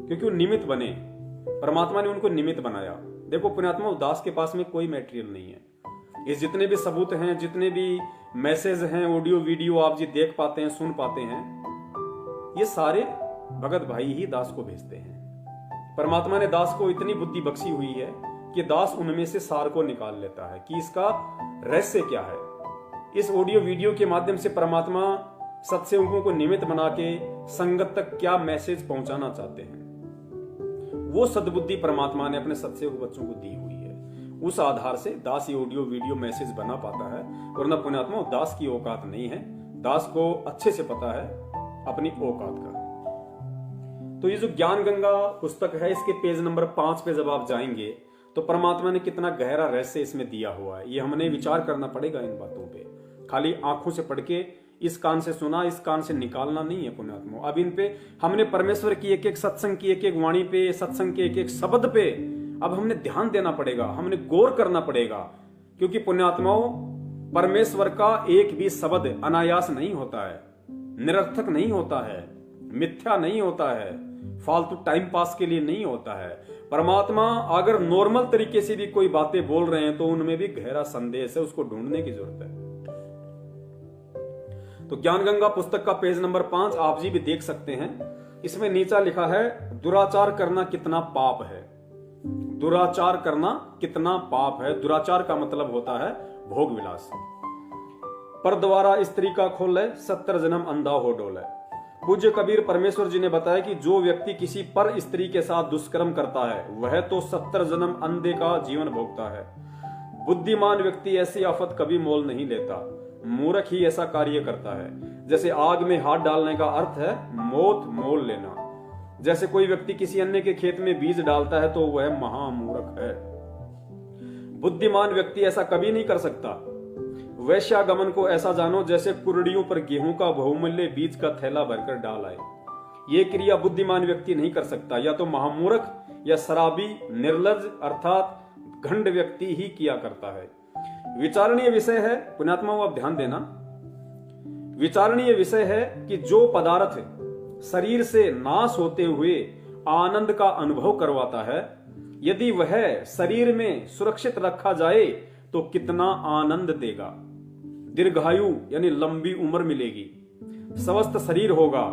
क्योंकि वो निमित्त बने, परमात्मा ने उनको निमित्त बनाया। देखो पुण्यात्मा, दास के पास में कोई मटेरियल नहीं है। ये जितने भी सबूत हैं, जितने भी मैसेज हैं, ऑडियो वीडियो आप जी देख पाते हैं, सुन पाते हैं, ये सारे भगत भाई ही दास को भेजते हैं। परमात्मा ने दास को इतनी बुद्धि बख्शी हुई है कि दास उनमें से सार को निकाल लेता है कि इसका रहस्य क्या है। इस ऑडियो वीडियो के माध्यम से परमात्मा सत्सेवकों को निमित्त बना के संगत तक क्या मैसेज पहुंचाना चाहते हैं, वो सद्बुद्धि परमात्मा ने अपने सत्सेवक बच्चों को दी हुई है। उस आधार से दास ये ऑडियो वीडियो मैसेज बना पाता है, वरना पुण्यात्मा दास की औकात नहीं है। दास को अच्छे से पता है अपनी औकात का। तो ये जो ज्ञान गंगा पुस्तक है, इसके पेज नंबर 5 पे जब आप जाएंगे तो परमात्मा ने कितना गहरा रहस्य इसमें दिया हुआ है। ये हमने विचार करना पड़ेगा इन बातों पे। खाली आंखों से पढ़ के इस कान से सुना, इस कान से निकालना नहीं है पुण्यात्मा। अब इन पे हमने परमेश्वर की एक एक सत्संग की एक एक वाणी पे, सत्संग के एक एक शब्द पे अब हमने ध्यान देना पड़ेगा, हमने गौर करना पड़ेगा। क्योंकि पुण्यात्माओं, परमेश्वर का एक भी शब्द अनायास नहीं होता है, निरर्थक नहीं होता है, मिथ्या नहीं होता है, फालतू टाइम पास के लिए नहीं होता है। परमात्मा अगर नॉर्मल तरीके से भी कोई बातें बोल रहे हैं तो उनमें भी गहरा संदेश है, उसको ढूंढने की जरूरत है। तो ज्ञान गंगा पुस्तक का पेज नंबर 5 आप जी भी देख सकते हैं। इसमें नीचा लिखा है, दुराचार करना कितना पाप है। दुराचार करना कितना पाप है। दुराचार का मतलब होता है भोग विलास। पर द्वारा स्त्री का खोले, 70 जन्म अंधा हो डोले। पूज्य कबीर परमेश्वर जी ने बताया कि जो व्यक्ति किसी पर स्त्री के साथ दुष्कर्म करता है वह तो 70 जन्म अंधे का जीवन भोगता है। बुद्धिमान व्यक्ति ऐसी आफत कभी मोल नहीं लेता, मूर्ख ही ऐसा कार्य करता है। जैसे आग में हाथ डालने का अर्थ है मौत मोल लेना। जैसे कोई व्यक्ति किसी अन्य के खेत में बीज डालता है तो वह महामूर्ख है। बुद्धिमान व्यक्ति ऐसा कभी नहीं कर सकता। वैश्यागमन को ऐसा जानो जैसे कुरड़ियों पर गेहूं का बहुमूल्य बीज का थैला भरकर डाल आए। ये क्रिया बुद्धिमान व्यक्ति नहीं कर सकता। या तो महामूर्ख या शराबी निर्लज अर्थात घंड व्यक्ति ही किया करता है। विचारणीय विषय है पुण्यात्माओं, आप ध्यान देना, विचारणीय विषय है कि जो पदार्थ शरीर से नाश होते हुए आनंद का अनुभव करवाता है, यदि वह शरीर में सुरक्षित रखा जाए तो कितना आनंद देगा। दीर्घायु यानी लंबी उम्र मिलेगी, स्वस्थ शरीर होगा,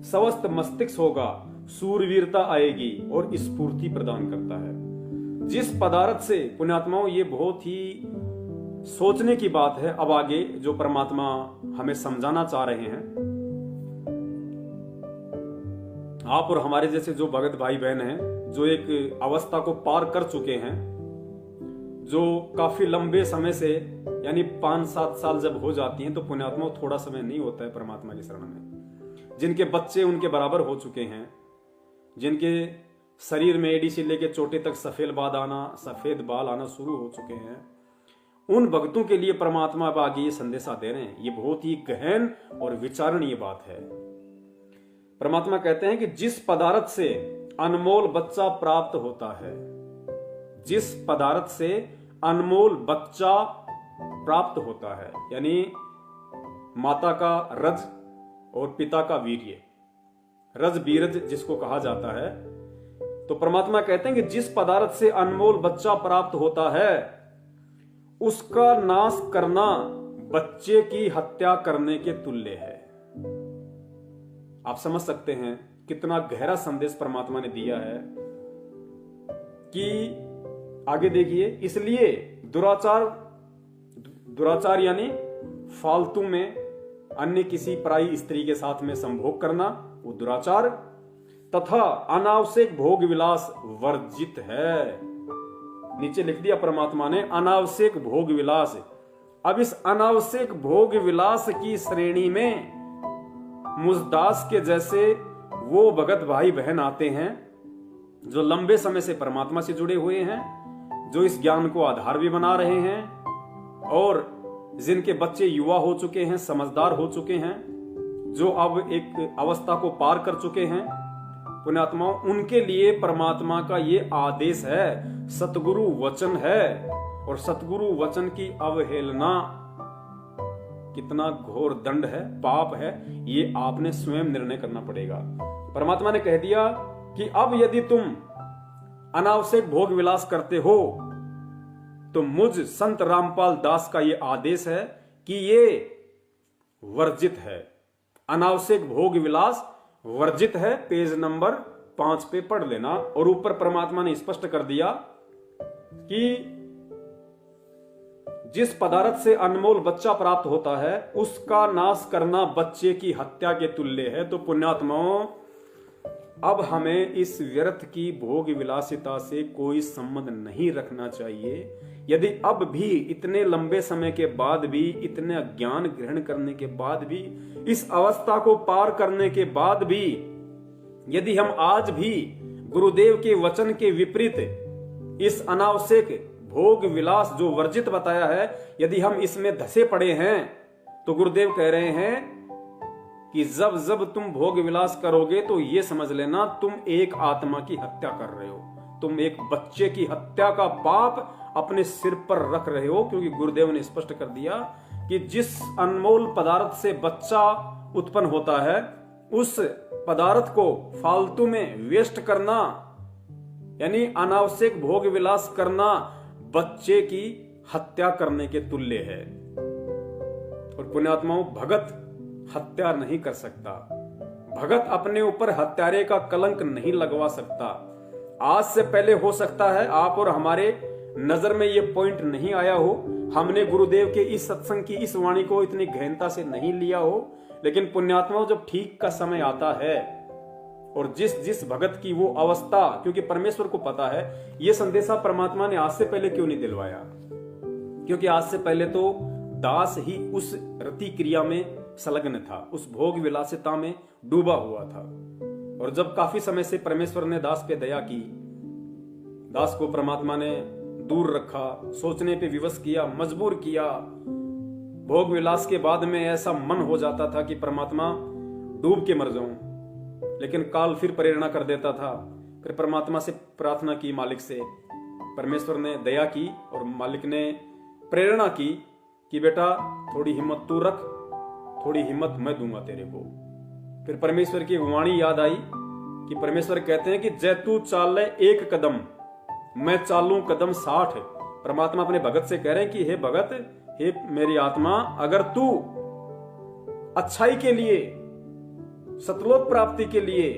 स्वस्थ मस्तिष्क होगा, सूरवीरता आएगी और स्फूर्ति प्रदान करता है। जिस पदार्थ से पुण्यात्माओं, ये बहुत ही सोचने की बात है। अब आगे जो परमात्मा हमें समझाना चाह रहे हैं, आप और हमारे जैसे जो भगत भाई बहन हैं, जो एक अवस्था को पार कर चुके हैं, जो काफी लंबे समय से यानी 5-7 साल जब हो जाती हैं तो पुण्यात्मा थोड़ा समय नहीं होता है परमात्मा की शरण में। जिनके बच्चे उनके बराबर हो चुके हैं, जिनके शरीर में एड़ी से लेके चोटे तक सफेद बाल आना शुरू हो चुके हैं, उन भक्तों के लिए परमात्मा अब आगे ये संदेशा दे रहे हैं। ये बहुत ही गहन और विचारणीय बात है। परमात्मा कहते हैं कि जिस पदार्थ से अनमोल बच्चा प्राप्त होता है, जिस पदार्थ से अनमोल बच्चा प्राप्त होता है, यानी माता का रज और पिता का वीर्य, रज बीरज जिसको कहा जाता है, तो परमात्मा कहते हैं कि जिस पदार्थ से अनमोल बच्चा प्राप्त होता है उसका नाश करना बच्चे की हत्या करने के तुल्य है। आप समझ सकते हैं कितना गहरा संदेश परमात्मा ने दिया है कि आगे देखिए, इसलिए दुराचार यानी फालतू में अन्य किसी पराई स्त्री के साथ में संभोग करना, वो दुराचार। तथा अनावश्यक भोग विलास वर्जित है। नीचे लिख दिया परमात्मा ने अनावश्यक भोग विलास। अब इस अनावश्यक भोग विलास की श्रेणी में मुझदास के जैसे वो भगत भाई बहन आते हैं जो लंबे समय से परमात्मा से जुड़े हुए हैं, जो इस ज्ञान को आधार भी बना रहे हैं और जिनके बच्चे युवा हो चुके हैं, समझदार हो चुके हैं, जो अब एक अवस्था को पार कर चुके हैं पुण्यात्माओं, उनके लिए परमात्मा का ये आदेश है, सतगुरु वचन है। और सतगुरु वचन की अवहेलना कितना घोर दंड है, पाप है, ये आपने स्वयं निर्णय करना पड़ेगा। परमात्मा ने कह दिया कि अब यदि तुम अनावश्यक भोग विलास करते हो तो मुझ संत रामपाल दास का यह आदेश है कि ये वर्जित है। अनावश्यक भोग विलास वर्जित है। पेज नंबर 5 पे पढ़ लेना। और ऊपर परमात्मा ने स्पष्ट कर दिया कि जिस पदार्थ से अनमोल बच्चा प्राप्त होता है उसका नाश करना बच्चे की हत्या के तुल्य है। तो पुण्यात्माओं, अब हमें इस व्यर्थ की भोग विलासिता से कोई संबंध नहीं रखना चाहिए। यदि अब भी इतने लंबे समय के बाद भी, इतने ज्ञान ग्रहण करने के बाद भी, इस अवस्था को पार करने के बाद भी, यदि हम आज भी गुरुदेव के वचन के विपरीत इस अनावश्यक भोग विलास जो वर्जित बताया है, यदि हम इसमें धसे पड़े हैं, तो गुरुदेव कह रहे हैं कि जब जब तुम भोग विलास करोगे तो ये समझ लेना तुम एक आत्मा की हत्या कर रहे हो, तुम एक बच्चे की हत्या का पाप अपने सिर पर रख रहे हो। क्योंकि गुरुदेव ने स्पष्ट कर दिया कि जिस अनमोल पदार्थ से बच्चा उत्पन्न होता है उस पदार्थ को फालतू में वेस्ट करना, यानी अनावश्यक भोग विलास करना, बच्चे की हत्या करने के तुल्य है। और पुण्यात्माओं, भगत हत्या नहीं कर सकता। भगत अपने ऊपर हत्यारे का कलंक नहीं लगवा सकता। आज से पहले हो सकता है आप और हमारे नजर में ये पॉइंट नहीं आया हो, हमने गुरुदेव के इस सत्संग की इस वाणी को इतनी गहनता से नहीं लिया हो, लेकिन पुण्यात्माओं, जब ठीक का समय आता है और जिस भगत की वो अवस्था, क्योंकि परमेश्वर को पता है ये संदेशा परमात्मा ने आज से पहले क्यों नहीं दिलवाया, क्योंकि आज से पहले तो दास ही उस रति क्रिया में संलग्न था, उस भोग विलासिता में डूबा हुआ था। और जब काफी समय से परमेश्वर ने दास पे दया की, दास को परमात्मा ने दूर रखा, सोचने पे विवश किया, मजबूर किया, भोग विलास के बाद में ऐसा मन हो जाता था कि परमात्मा डूब के मर जाऊं, लेकिन काल फिर प्रेरणा कर देता था। फिर परमात्मा से प्रार्थना की, मालिक से, परमेश्वर ने दया की और मालिक ने प्रेरणा की कि बेटा थोड़ी हिम्मत तू रख, थोड़ी हिम्मत मैं दूंगा तेरे को। फिर परमेश्वर की वाणी याद आई कि परमेश्वर कहते हैं कि जय तू चाले एक कदम, मैं चालूं कदम 60। परमात्मा अपने भगत से कह रहे हैं कि हे भगत, हे मेरी आत्मा, अगर तू अच्छाई के लिए, सतलोक प्राप्ति के लिए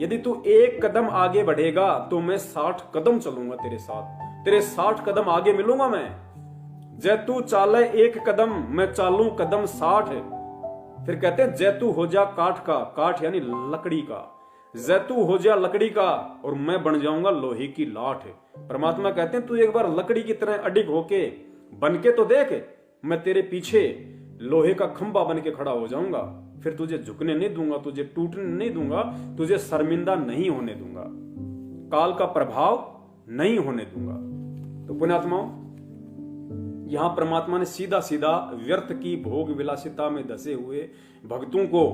यदि तू एक कदम आगे बढ़ेगा तो मैं 60 कदम चलूंगा तेरे साथ, तेरे 60 कदम आगे मिलूंगा मैं। जय तू चाले एक कदम, मैं चालूं कदम 60। फिर कहते हैं जय तू हो जा काठ का, काठ यानी लकड़ी का, जय तू हो जा लकड़ी का और मैं बन जाऊंगा लोहे की लाठ। परमात्मा कहते हैं तू एक बार लकड़ी की तरह अडिग होके बन के तो देख, मैं तेरे पीछे लोहे का खंभा बन के खड़ा हो जाऊंगा, फिर तुझे झुकने नहीं दूंगा, तुझे टूटने नहीं दूंगा, तुझे शर्मिंदा नहीं होने दूंगा, काल का प्रभाव नहीं होने दूंगा। तो पुण्यात्माओं, यहां परमात्मा ने सीधा सीधा व्यर्थ की भोग विलासिता में धसे हुए भक्तों को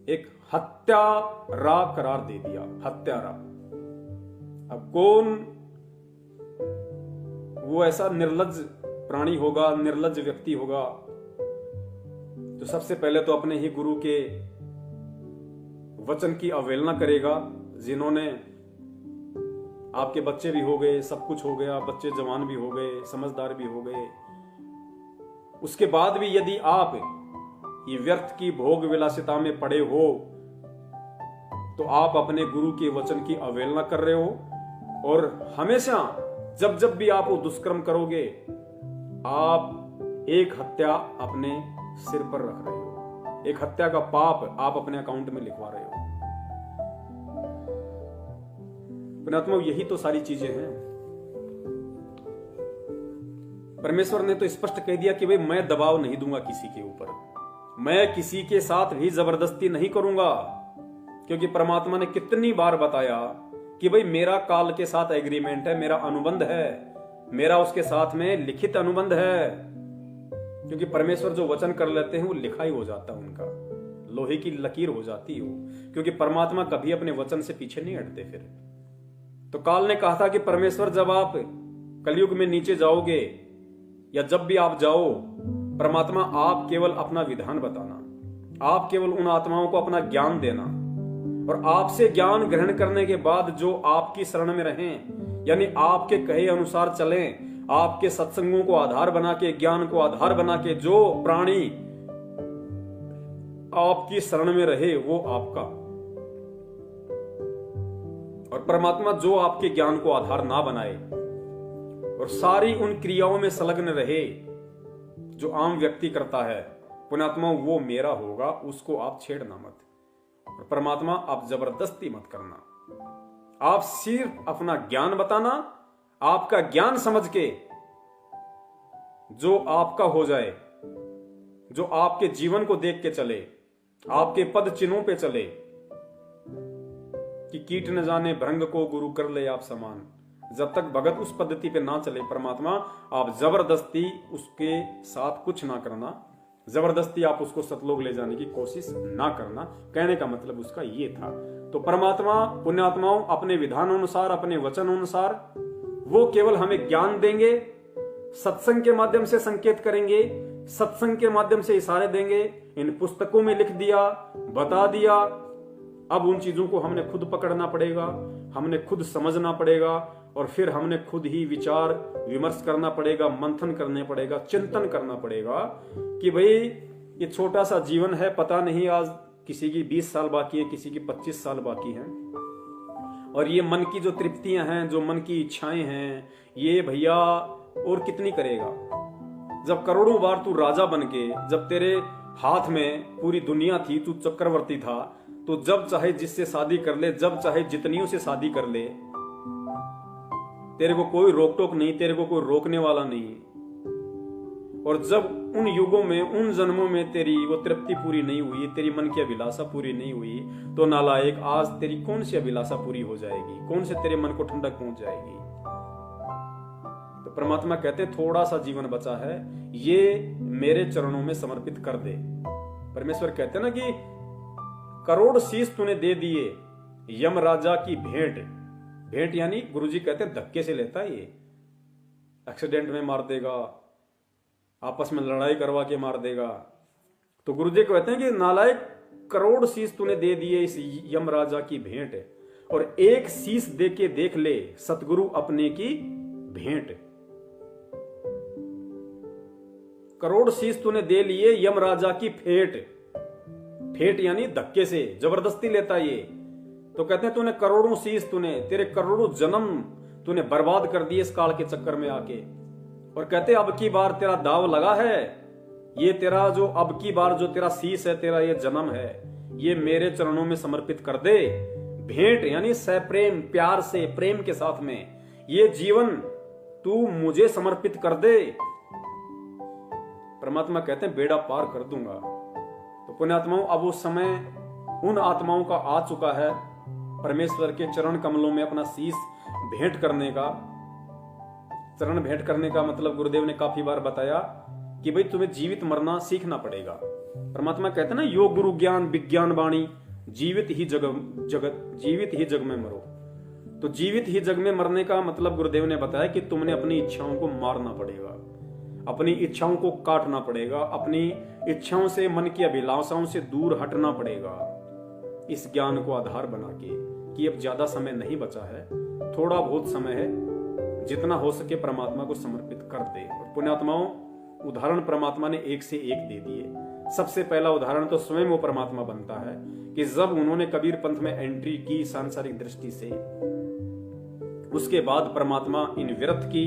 एक हत्यारा करार दे दिया, हत्यारा। अब कौन वो ऐसा निर्लज्ज प्राणी होगा, निर्लज्ज व्यक्ति होगा तो सबसे पहले तो अपने ही गुरु के वचन की अवहेलना करेगा, जिन्होंने आपके बच्चे भी हो गए, सब कुछ हो गया, बच्चे जवान भी हो गए, समझदार भी हो गए, उसके बाद भी यदि आप ये व्यर्थ की भोग विलासिता में पड़े हो तो आप अपने गुरु के वचन की अवहेलना कर रहे हो। और हमेशा जब जब भी आप वो दुष्कर्म करोगे, आप एक हत्या अपने सिर पर रख रहे हो, एक हत्या का पाप आप अपने अकाउंट में लिखवा रहे हो। पुण्यात्मा, यही तो सारी चीजें हैं। परमेश्वर ने तो स्पष्ट कह दिया कि भाई मैं दबाव नहीं दूंगा किसी के ऊपर, मैं किसी के साथ भी जबरदस्ती नहीं करूंगा, क्योंकि परमात्मा ने कितनी बार बताया कि भाई मेरा काल के साथ एग्रीमेंट है, मेरा अनुबंध है, मेरा उसके साथ में लिखित अनुबंध है। क्योंकि परमेश्वर जो वचन कर लेते हैं वो लिखा ही हो जाता है, उनका लोहे की लकीर हो जाती है वो, क्योंकि परमात्मा कभी अपने वचन से पीछे नहीं हटते। फिर तो काल ने कहा था कि परमेश्वर जब आप कलयुग में नीचे जाओगे या जब भी आप जाओ, परमात्मा आप केवल अपना विधान बताना, आप केवल उन आत्माओं को अपना ज्ञान देना, और आपसे ज्ञान ग्रहण करने के बाद जो आपकी शरण में रहें, यानी आपके कहे अनुसार चलें, आपके सत्संगों को आधार बना के, ज्ञान को आधार बना के जो प्राणी आपकी शरण में रहे वो आपका, और परमात्मा जो आपके ज्ञान को आधार ना बनाए और सारी उन क्रियाओं में संलग्न रहे जो आम व्यक्ति करता है, पुण्यात्मा वो मेरा होगा, उसको आप छेड़ना मत। और परमात्मा आप जबरदस्ती मत करना, आप सिर्फ अपना ज्ञान बताना, आपका ज्ञान समझ के जो आपका हो जाए, जो आपके जीवन को देख के चले, आपके पद चिन्हों पे चले, कि कीट न जाने भृंग को गुरु कर ले आप समान। जब तक भगत उस पद्धति पे ना चले परमात्मा, आप जबरदस्ती उसके साथ कुछ ना करना, जबरदस्ती आप उसको सतलोक ले जाने की कोशिश ना करना। कहने का मतलब उसका ये था। तो परमात्मा पुण्यात्माओं अपने विधान अनुसार, अपने वचन अनुसार वो केवल हमें ज्ञान देंगे, सत्संग के माध्यम से संकेत करेंगे, सत्संग के माध्यम से इशारे देंगे। इन पुस्तकों में लिख दिया, बता दिया, अब उन चीजों को हमने खुद पकड़ना पड़ेगा, हमने खुद समझना पड़ेगा, और फिर हमने खुद ही विचार विमर्श करना पड़ेगा, मंथन करने पड़ेगा, चिंतन करना पड़ेगा कि भाई ये छोटा सा जीवन है, पता नहीं आज किसी की 20 साल बाकी है, किसी की 25 साल बाकी है, और ये मन की जो तृप्तियां हैं, जो मन की इच्छाएं हैं, ये भैया और कितनी करेगा। जब करोड़ों बार तू राजा बन के, जब तेरे हाथ में पूरी दुनिया थी, तू चक्रवर्ती था, तो जब चाहे जिससे शादी कर ले, जब चाहे जितनियों से शादी कर ले, तेरे को कोई रोक टोक नहीं, तेरे को कोई रोकने वाला नहीं। और जब उन युगों में, उन जन्मों में तेरी वो तृप्ति पूरी नहीं हुई, तेरी मन की अभिलाषा पूरी नहीं हुई, तो नालायक आज तेरी कौन सी अभिलाषा पूरी हो जाएगी, कौन से तेरे मन को ठंडक पहुंच जाएगी। तो परमात्मा कहते हैं थोड़ा सा जीवन बचा है, ये मेरे चरणों में समर्पित कर दे। परमेश्वर कहते हैं ना कि करोड़ शीश तूने दे दिए, यम राजा की भेंट। भेंट यानी गुरुजी कहते हैं धक्के से लेता है, ये एक्सीडेंट में मार देगा, आपस में लड़ाई करवा के मार देगा। तो गुरुजी कहते हैं कि नालायक करोड़ शीश तूने दे दिए इस यम राजा की भेंट, और एक शीश दे के देख ले सतगुरु अपने की भेंट। करोड़ शीश तूने दे लिए यम राजा की फेट। फेट यानी धक्के से, जबरदस्ती लेता ये। तो कहते हैं तूने करोड़ों शीश, तूने तेरे करोड़ों जन्म तूने बर्बाद कर दिए इस काल के चक्कर में आके। और कहते अब की बार तेरा दाव लगा है, ये तेरा जो अब की बार जो तेरा शीश है, तेरा ये जन्म है, ये मेरे चरणों में समर्पित कर दे। भेंट यानी सप्रेम, प्यार से, प्रेम के साथ में ये जीवन तू मुझे समर्पित कर दे। परमात्मा कहते हैं बेड़ा पार कर दूंगा। तो पुण्यात्माओं अब वो समय उन आत्माओं का आ चुका है परमेश्वर के चरण कमलों में अपना शीश भेंट करने का। चरण भेंट करने का मतलब गुरुदेव ने काफी बार बताया कि भाई तुम्हें जीवित मरना सीखना पड़ेगा। परमात्मा कहते हैं ना योग गुरु ज्ञान विज्ञान वाणी, जीवित ही जग में मरो। तो जीवित ही जग में मरने का मतलब गुरुदेव ने बताया कि तुमने अपनी इच्छाओं को मारना पड़ेगा, अपनी इच्छाओं को काटना पड़ेगा, अपनी इच्छाओं से, मन की अभिलाषाओं से दूर हटना पड़ेगा, इस ज्ञान को आधार बना के कि अब ज्यादा समय नहीं बचा है, थोड़ा बहुत समय है, जितना हो सके परमात्मा को समर्पित कर दे। और पुण्यात्माओं उदाहरण परमात्मा ने एक से एक दे दिए। सबसे पहला उदाहरण तो स्वयं वो परमात्मा बनता है कि जब उन्होंने कबीर पंथ में एंट्री की सांसारिक दृष्टि से, उसके बाद परमात्मा इन व्यर्थ की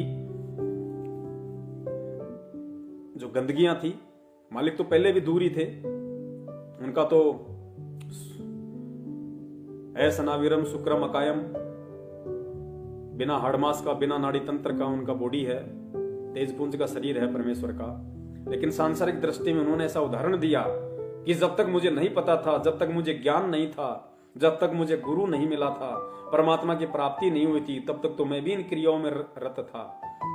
जो गंदगियां थी, मालिक तो पहले भी दूर ही थे, उनका तो सनाविरम शुक्रम अकायम, बिना हाड़मास का, बिना नाड़ी तंत्र का उनका बॉडी है, तेजपुंज का शरीर है परमेश्वर का। लेकिन सांसारिक दृष्टि में उन्होंने ऐसा उदाहरण दिया कि जब तक मुझे नहीं पता था, जब तक मुझे ज्ञान नहीं था, जब तक मुझे गुरु नहीं मिला था, परमात्मा की प्राप्ति नहीं हुई थी, तब तक तो मैं भी इन क्रियाओं में रत था,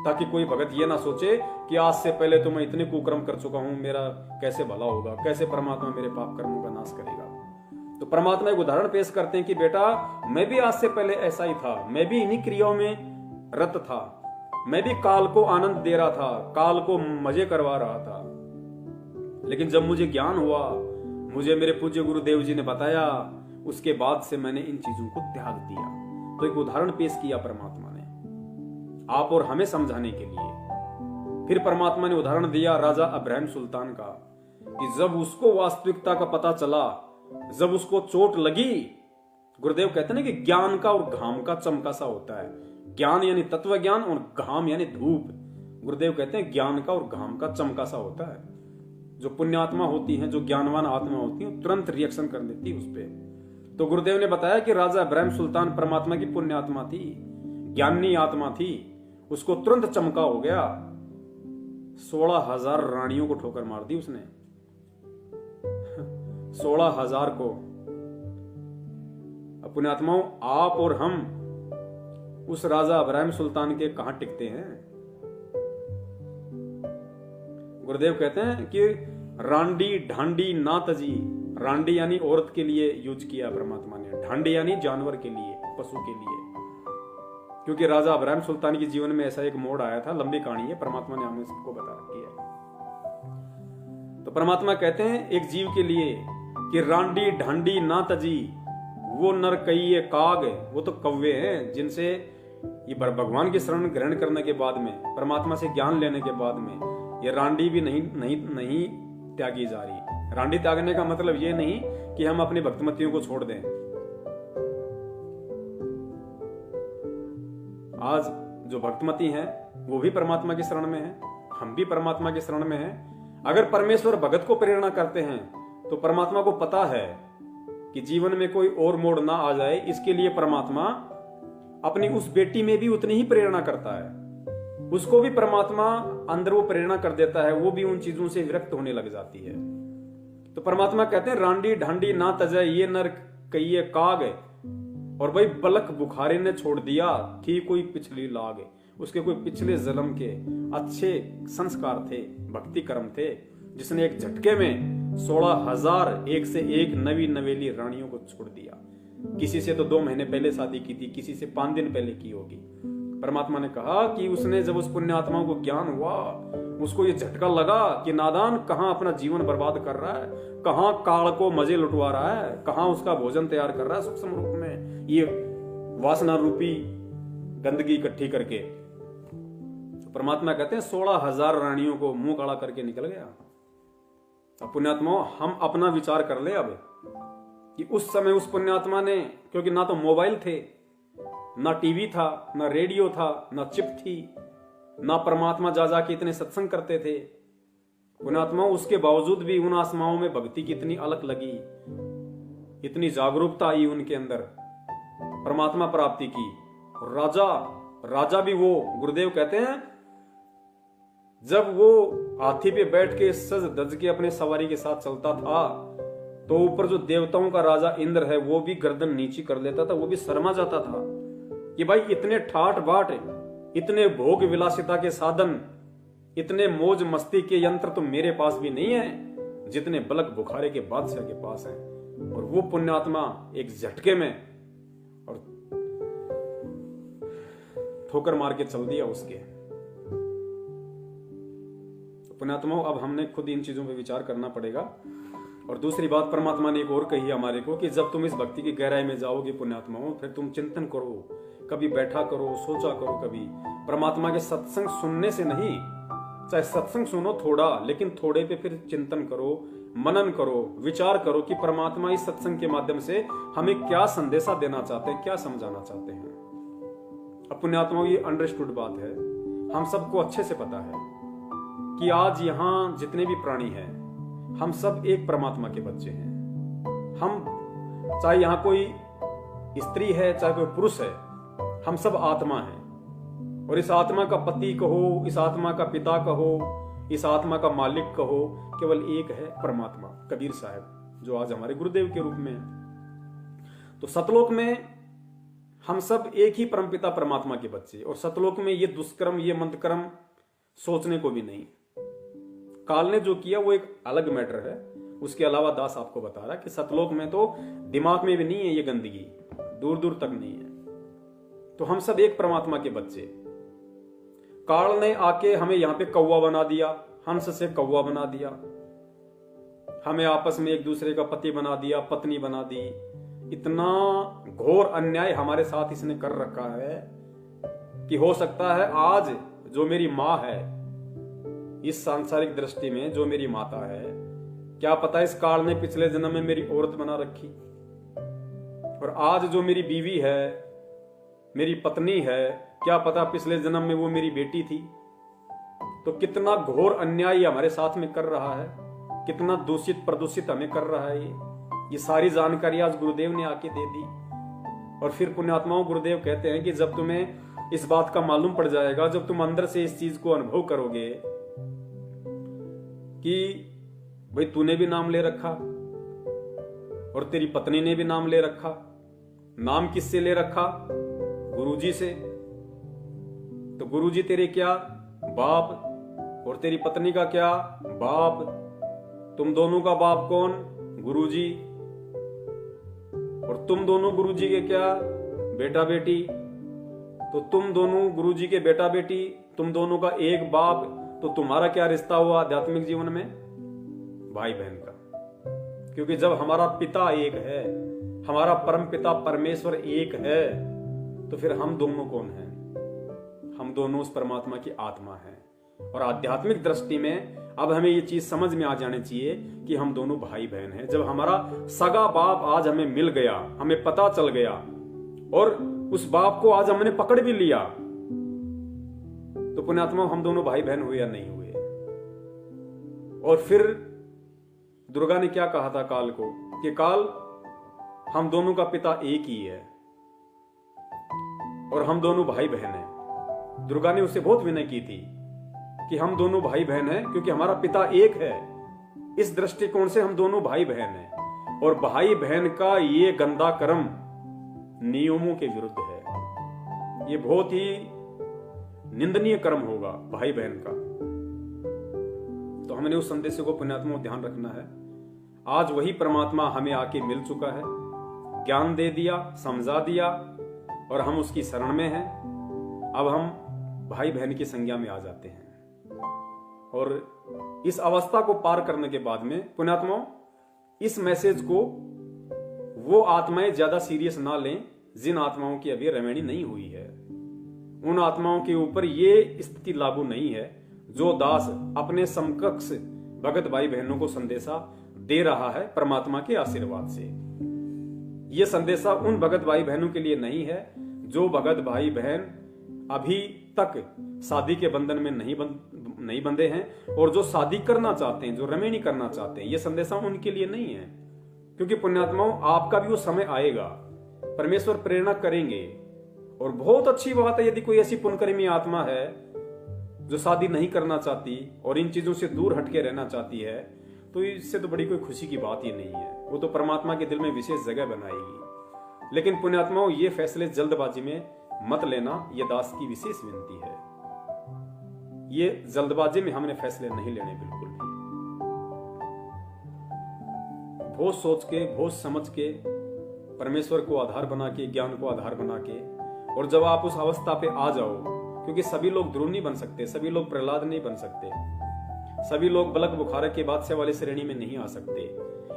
ताकि कोई भगत ये ना सोचे कि आज से पहले तो मैं इतने कुकर्म कर चुका हूं, मेरा कैसे भला होगा, कैसे परमात्मा मेरे पाप कर्मों का नाश करेगा। तो परमात्मा एक उदाहरण पेश करते हैं कि बेटा, मैं भी आज से पहले ऐसा ही था, मैं भी इन्हीं क्रियाओं में रत था, मैं भी काल को आनंद दे रहा था, काल को मजे करवा रहा था। लेकिन जब मुझे ज्ञान हुआ, मुझे मेरे पूज्य गुरुदेव जी ने बताया, उसके बाद से मैंने इन चीजों को त्याग दिया। तो एक उदाहरण पेश किया परमात्मा ने आप और हमें समझाने के लिए। फिर परमात्मा ने उदाहरण दिया राजा अब्राहम सुल्तान का, कि जब उसको वास्तविकता का पता चला, जब उसको चोट लगी, गुरुदेव कहते हैं कि ज्ञान का और घाम का चमका सा होता है। ज्ञान यानी तत्व ज्ञान और घाम यानी धूप। गुरुदेव कहते हैं ज्ञान का और घाम का चमका सा होता है। जो पुण्यात्मा होती हैं, जो ज्ञानवान आत्मा होती है, तुरंत रिएक्शन कर देती है उस पर। तो गुरुदेव ने बताया कि राजा इब्राहिम सुल्तान परमात्मा की पुण्यात्मा थी, ज्ञानी आत्मा थी, उसको तुरंत चमका हो गया। 16,000 रानियों को ठोकर मार दी उसने, 16,000 को। पुण्यात्माओं, आप और हम उस राजा इब्राहिम सुल्तान के कहां टिकते हैं? गुरुदेव कहते हैं कि रांडी ढांडी ना तजी। रांडी यानी औरत के लिए यूज किया परमात्मा ने, ढांडी यानी जानवर के लिए, पशु के लिए। क्योंकि राजा इब्राहिम सुल्तान के जीवन में ऐसा एक मोड़ आया था, लंबी कहानी है, परमात्मा ने हमें सबको बता रखी है। तो परमात्मा कहते हैं एक जीव के लिए कि रांडी ढांडी ना तजी, वो नर कई काग, वो तो कौवे हैं जिनसे ये भगवान की शरण ग्रहण करने के बाद में, परमात्मा से ज्ञान लेने के बाद में, ये रांडी भी नहीं त्यागी जा रही। रांडी त्यागने का मतलब ये नहीं कि हम अपनी भक्तिमतियों को छोड़ दें। आज जो भक्तिमती हैं वो भी परमात्मा की शरण में हैं, हम भी परमात्मा की शरण में हैं। अगर परमेश्वर भगत को प्रेरणा करते हैं तो परमात्मा को पता है कि जीवन में कोई और मोड़ ना आ जाए, इसके लिए परमात्मा अपनी उस बेटी में भी उतनी ही प्रेरणा करता है। उसको भी परमात्मा अंदर वो प्रेरणा कर देता है, वो भी उन चीजों से विरक्त होने लग जाती है। तो परमात्मा कहते हैं रांडी ढांडी ना तजय, ये नर कई काग। और भाई बलक बुखारी ने छोड़ दिया, थी कोई पिछली लाग, उसके कोई पिछले जन्म के अच्छे संस्कार थे, भक्ति कर्म थे, जिसने एक झटके में 16,000 एक से एक नवी नवेली रानियों को छोड़ दिया। किसी से तो 2 महीने पहले शादी की थी, किसी से 5 दिन पहले की होगी। परमात्मा ने कहा कि उसने जब उस पुण्यात्मा को ज्ञान हुआ, उसको ये झटका लगा कि नादान कहां अपना जीवन बर्बाद कर रहा है, कहां काल को मजे लुटवा रहा है, कहां उसका भोजन तैयार कर रहा है सूक्ष्म रूप में, ये वासना रूपी गंदगी इकट्ठी करके। तो परमात्मा कहते हैं 16,000 रानियों को मुंह काला करके निकल गया। अब पुण्यात्मा हम अपना विचार कर ले अब कि उस समय उस पुण्यात्मा ने, क्योंकि ना तो मोबाइल थे, ना टीवी था, ना रेडियो था, ना चिप थी, ना परमात्मा जा के इतने सत्संग करते थे, पुण्यात्मा उसके बावजूद भी उन आत्माओं में भक्ति की इतनी अलख लगी, इतनी जागरूकता आई उनके अंदर परमात्मा प्राप्ति की। राजा भी वो, गुरुदेव कहते हैं जब वो हाथी पे बैठ के सज धज के अपने सवारी के साथ चलता था, तो ऊपर जो देवताओं का राजा इंद्र है वो भी गर्दन नीची कर लेता था, वो भी शर्मा जाता था कि भाई इतने ठाट बाट, इतने भोग विलासिता के साधन, इतने मौज मस्ती के यंत्र तो मेरे पास भी नहीं है जितने बलक बुखारे के बादशाह के पास है। और वो पुण्यात्मा एक झटके में और ठोकर मार के चल दिया उसके। तो पुण्यात्माओं, अब हमने खुद इन चीजों पे विचार करना पड़ेगा। और दूसरी बात परमात्मा ने एक और कही हमारे को कि जब तुम इस भक्ति की गहराई में जाओगे पुण्यात्माओं, फिर तुम चिंतन करो, कभी बैठा करो, सोचा करो, कभी परमात्मा के सत्संग सुनने से नहीं, चाहे सत्संग सुनो थोड़ा, लेकिन थोड़े पे फिर चिंतन करो, मनन करो, विचार करो कि परमात्मा इस सत्संग के माध्यम से हमें क्या संदेशा देना चाहते हैं, क्या समझाना चाहते हैं। अब पुण्यात्माओं, ये अंडरस्टूड बात है, हम सबको अच्छे से पता है कि आज यहां जितने भी प्राणी हैं, हम सब एक परमात्मा के बच्चे हैं। हम चाहे यहां कोई स्त्री है, चाहे कोई पुरुष है, हम सब आत्मा हैं, और इस आत्मा का पति कहो, इस आत्मा का पिता कहो, इस आत्मा का मालिक कहो, केवल एक है परमात्मा, कबीर साहब, जो आज हमारे गुरुदेव के रूप में है। तो सतलोक में हम सब एक ही परमपिता परमात्मा के बच्चे, और सतलोक में ये दुष्कर्म, ये मंदकर्म सोचने को भी नहीं। काल ने जो किया वो एक अलग मैटर है, उसके अलावा दास आपको बता रहा है कि सतलोक में तो दिमाग में भी नहीं है ये गंदगी, दूर दूर तक नहीं है। तो हम सब एक परमात्मा के बच्चे। काल ने आके हमें यहां पे कौवा बना दिया, हंस से कौवा बना दिया, हमें आपस में एक दूसरे का पति बना दिया, पत्नी बना दी। इतना घोर अन्याय हमारे साथ इसने कर रखा है कि हो सकता है आज जो मेरी माँ है, इस सांसारिक दृष्टि में जो मेरी माता है, क्या पता इस काल ने पिछले जन्म में मेरी औरत बना रखी, और आज जो मेरी बीवी है, मेरी पत्नी है, क्या पता पिछले जन्म में वो मेरी बेटी थी। तो कितना घोर अन्याय हमारे साथ में कर रहा है, कितना दूषित प्रदूषित हमें कर रहा है। ये सारी जानकारी आज गुरुदेव ने आके दे दी। और फिर पुण्यात्माओं, गुरुदेव कहते हैं कि जब तुम्हें इस बात का मालूम पड़ जाएगा, जब तुम अंदर से इस चीज को अनुभव करोगे कि भाई तूने भी नाम ले रखा और तेरी पत्नी ने भी नाम ले रखा। नाम किससे ले रखा? गुरुजी से। तो गुरुजी तेरे क्या बाप, और तेरी पत्नी का क्या बाप। तुम दोनों का बाप कौन? गुरुजी। और तुम दोनों गुरुजी के क्या बेटा बेटी। तो तुम दोनों गुरुजी के बेटा बेटी, तुम दोनों का एक बाप। तो तुम्हारा क्या रिश्ता हुआ आध्यात्मिक जीवन में? भाई बहन का। क्योंकि जब हमारा पिता एक है, हमारा परम पिता परमेश्वर एक है, तो फिर हम दोनों कौन हैं? हम दोनों उस परमात्मा की आत्मा हैं। और आध्यात्मिक दृष्टि में अब हमें ये चीज समझ में आ जानी चाहिए कि हम दोनों भाई बहन हैं। जब हमारा सगा बाप आज हमें मिल गया, हमें पता चल गया, और उस बाप को आज हमने पकड़ भी लिया, तो पुण्यात्मा हम दोनों भाई बहन हुए या नहीं हुए? और फिर दुर्गा ने क्या कहा था काल को कि काल, हम दोनों का पिता एक ही है और हम दोनों भाई बहन हैं। दुर्गा ने उससे बहुत विनय की थी कि हम दोनों भाई बहन हैं क्योंकि हमारा पिता एक है। इस दृष्टिकोण से हम दोनों भाई बहन हैं। और भाई बहन का ये गंदा कर्म नियमों के विरुद्ध है। ये बहुत ही निंदनीय कर्म होगा भाई बहन का। तो हमने उस संदेश को पुण्यात्मा ध्यान रखना है। आज वही परमात्मा हमें आके मिल चुका है, ज्ञान दे दिया, समझा दिया, और हम उसकी शरण में हैं। अब हम भाई बहन की संज्ञा में आ जाते हैं। और इस अवस्था को पार करने के बाद में पुण्यात्माओं, इस मैसेज को वो आत्माएं ज्यादा सीरियस ना लें जिन आत्माओं की अभी रमैनी नहीं हुई है। उन आत्माओं के ऊपर ये स्थिति लागू नहीं है जो दास अपने समकक्ष भगत भाई बहनों को संदेशा दे रहा है परमात्मा के आशीर्वाद से। यह संदेशा उन भगत भाई बहनों के लिए नहीं है जो भगत भाई बहन अभी तक शादी के बंधन में नहीं बंधे हैं और जो शादी करना चाहते हैं, जो रमैनी करना चाहते हैं। यह संदेशा उनके लिए नहीं है, क्योंकि पुण्यात्माओं आपका भी वो समय आएगा, परमेश्वर प्रेरणा करेंगे। और बहुत अच्छी बात है यदि कोई ऐसी पुण्यकर्मी आत्मा है जो शादी नहीं करना चाहती और इन चीजों से दूर हटके रहना चाहती है, तो इससे तो बड़ी कोई खुशी की बात ही नहीं है। वो तो परमात्मा के दिल में विशेष जगह बनाएगी। लेकिन पुण्यात्माओं, ये फैसले जल्दबाजी में मत लेना, यह दास की विशेष विनती है। ये जल्दबाजी में हमने फैसले नहीं लेने बिल्कुल भी। बहुत सोच के, बहुत समझ के, परमेश्वर को आधार बना के, ज्ञान को आधार बना के, और जब आप उस अवस्था पे आ जाओ, क्योंकि सभी लोग ध्रुव नहीं बन सकते, सभी लोग प्रहलाद नहीं बन सकते, सभी लोग बलक बुखार के बादशाह वाली श्रेणी में नहीं आ सकते।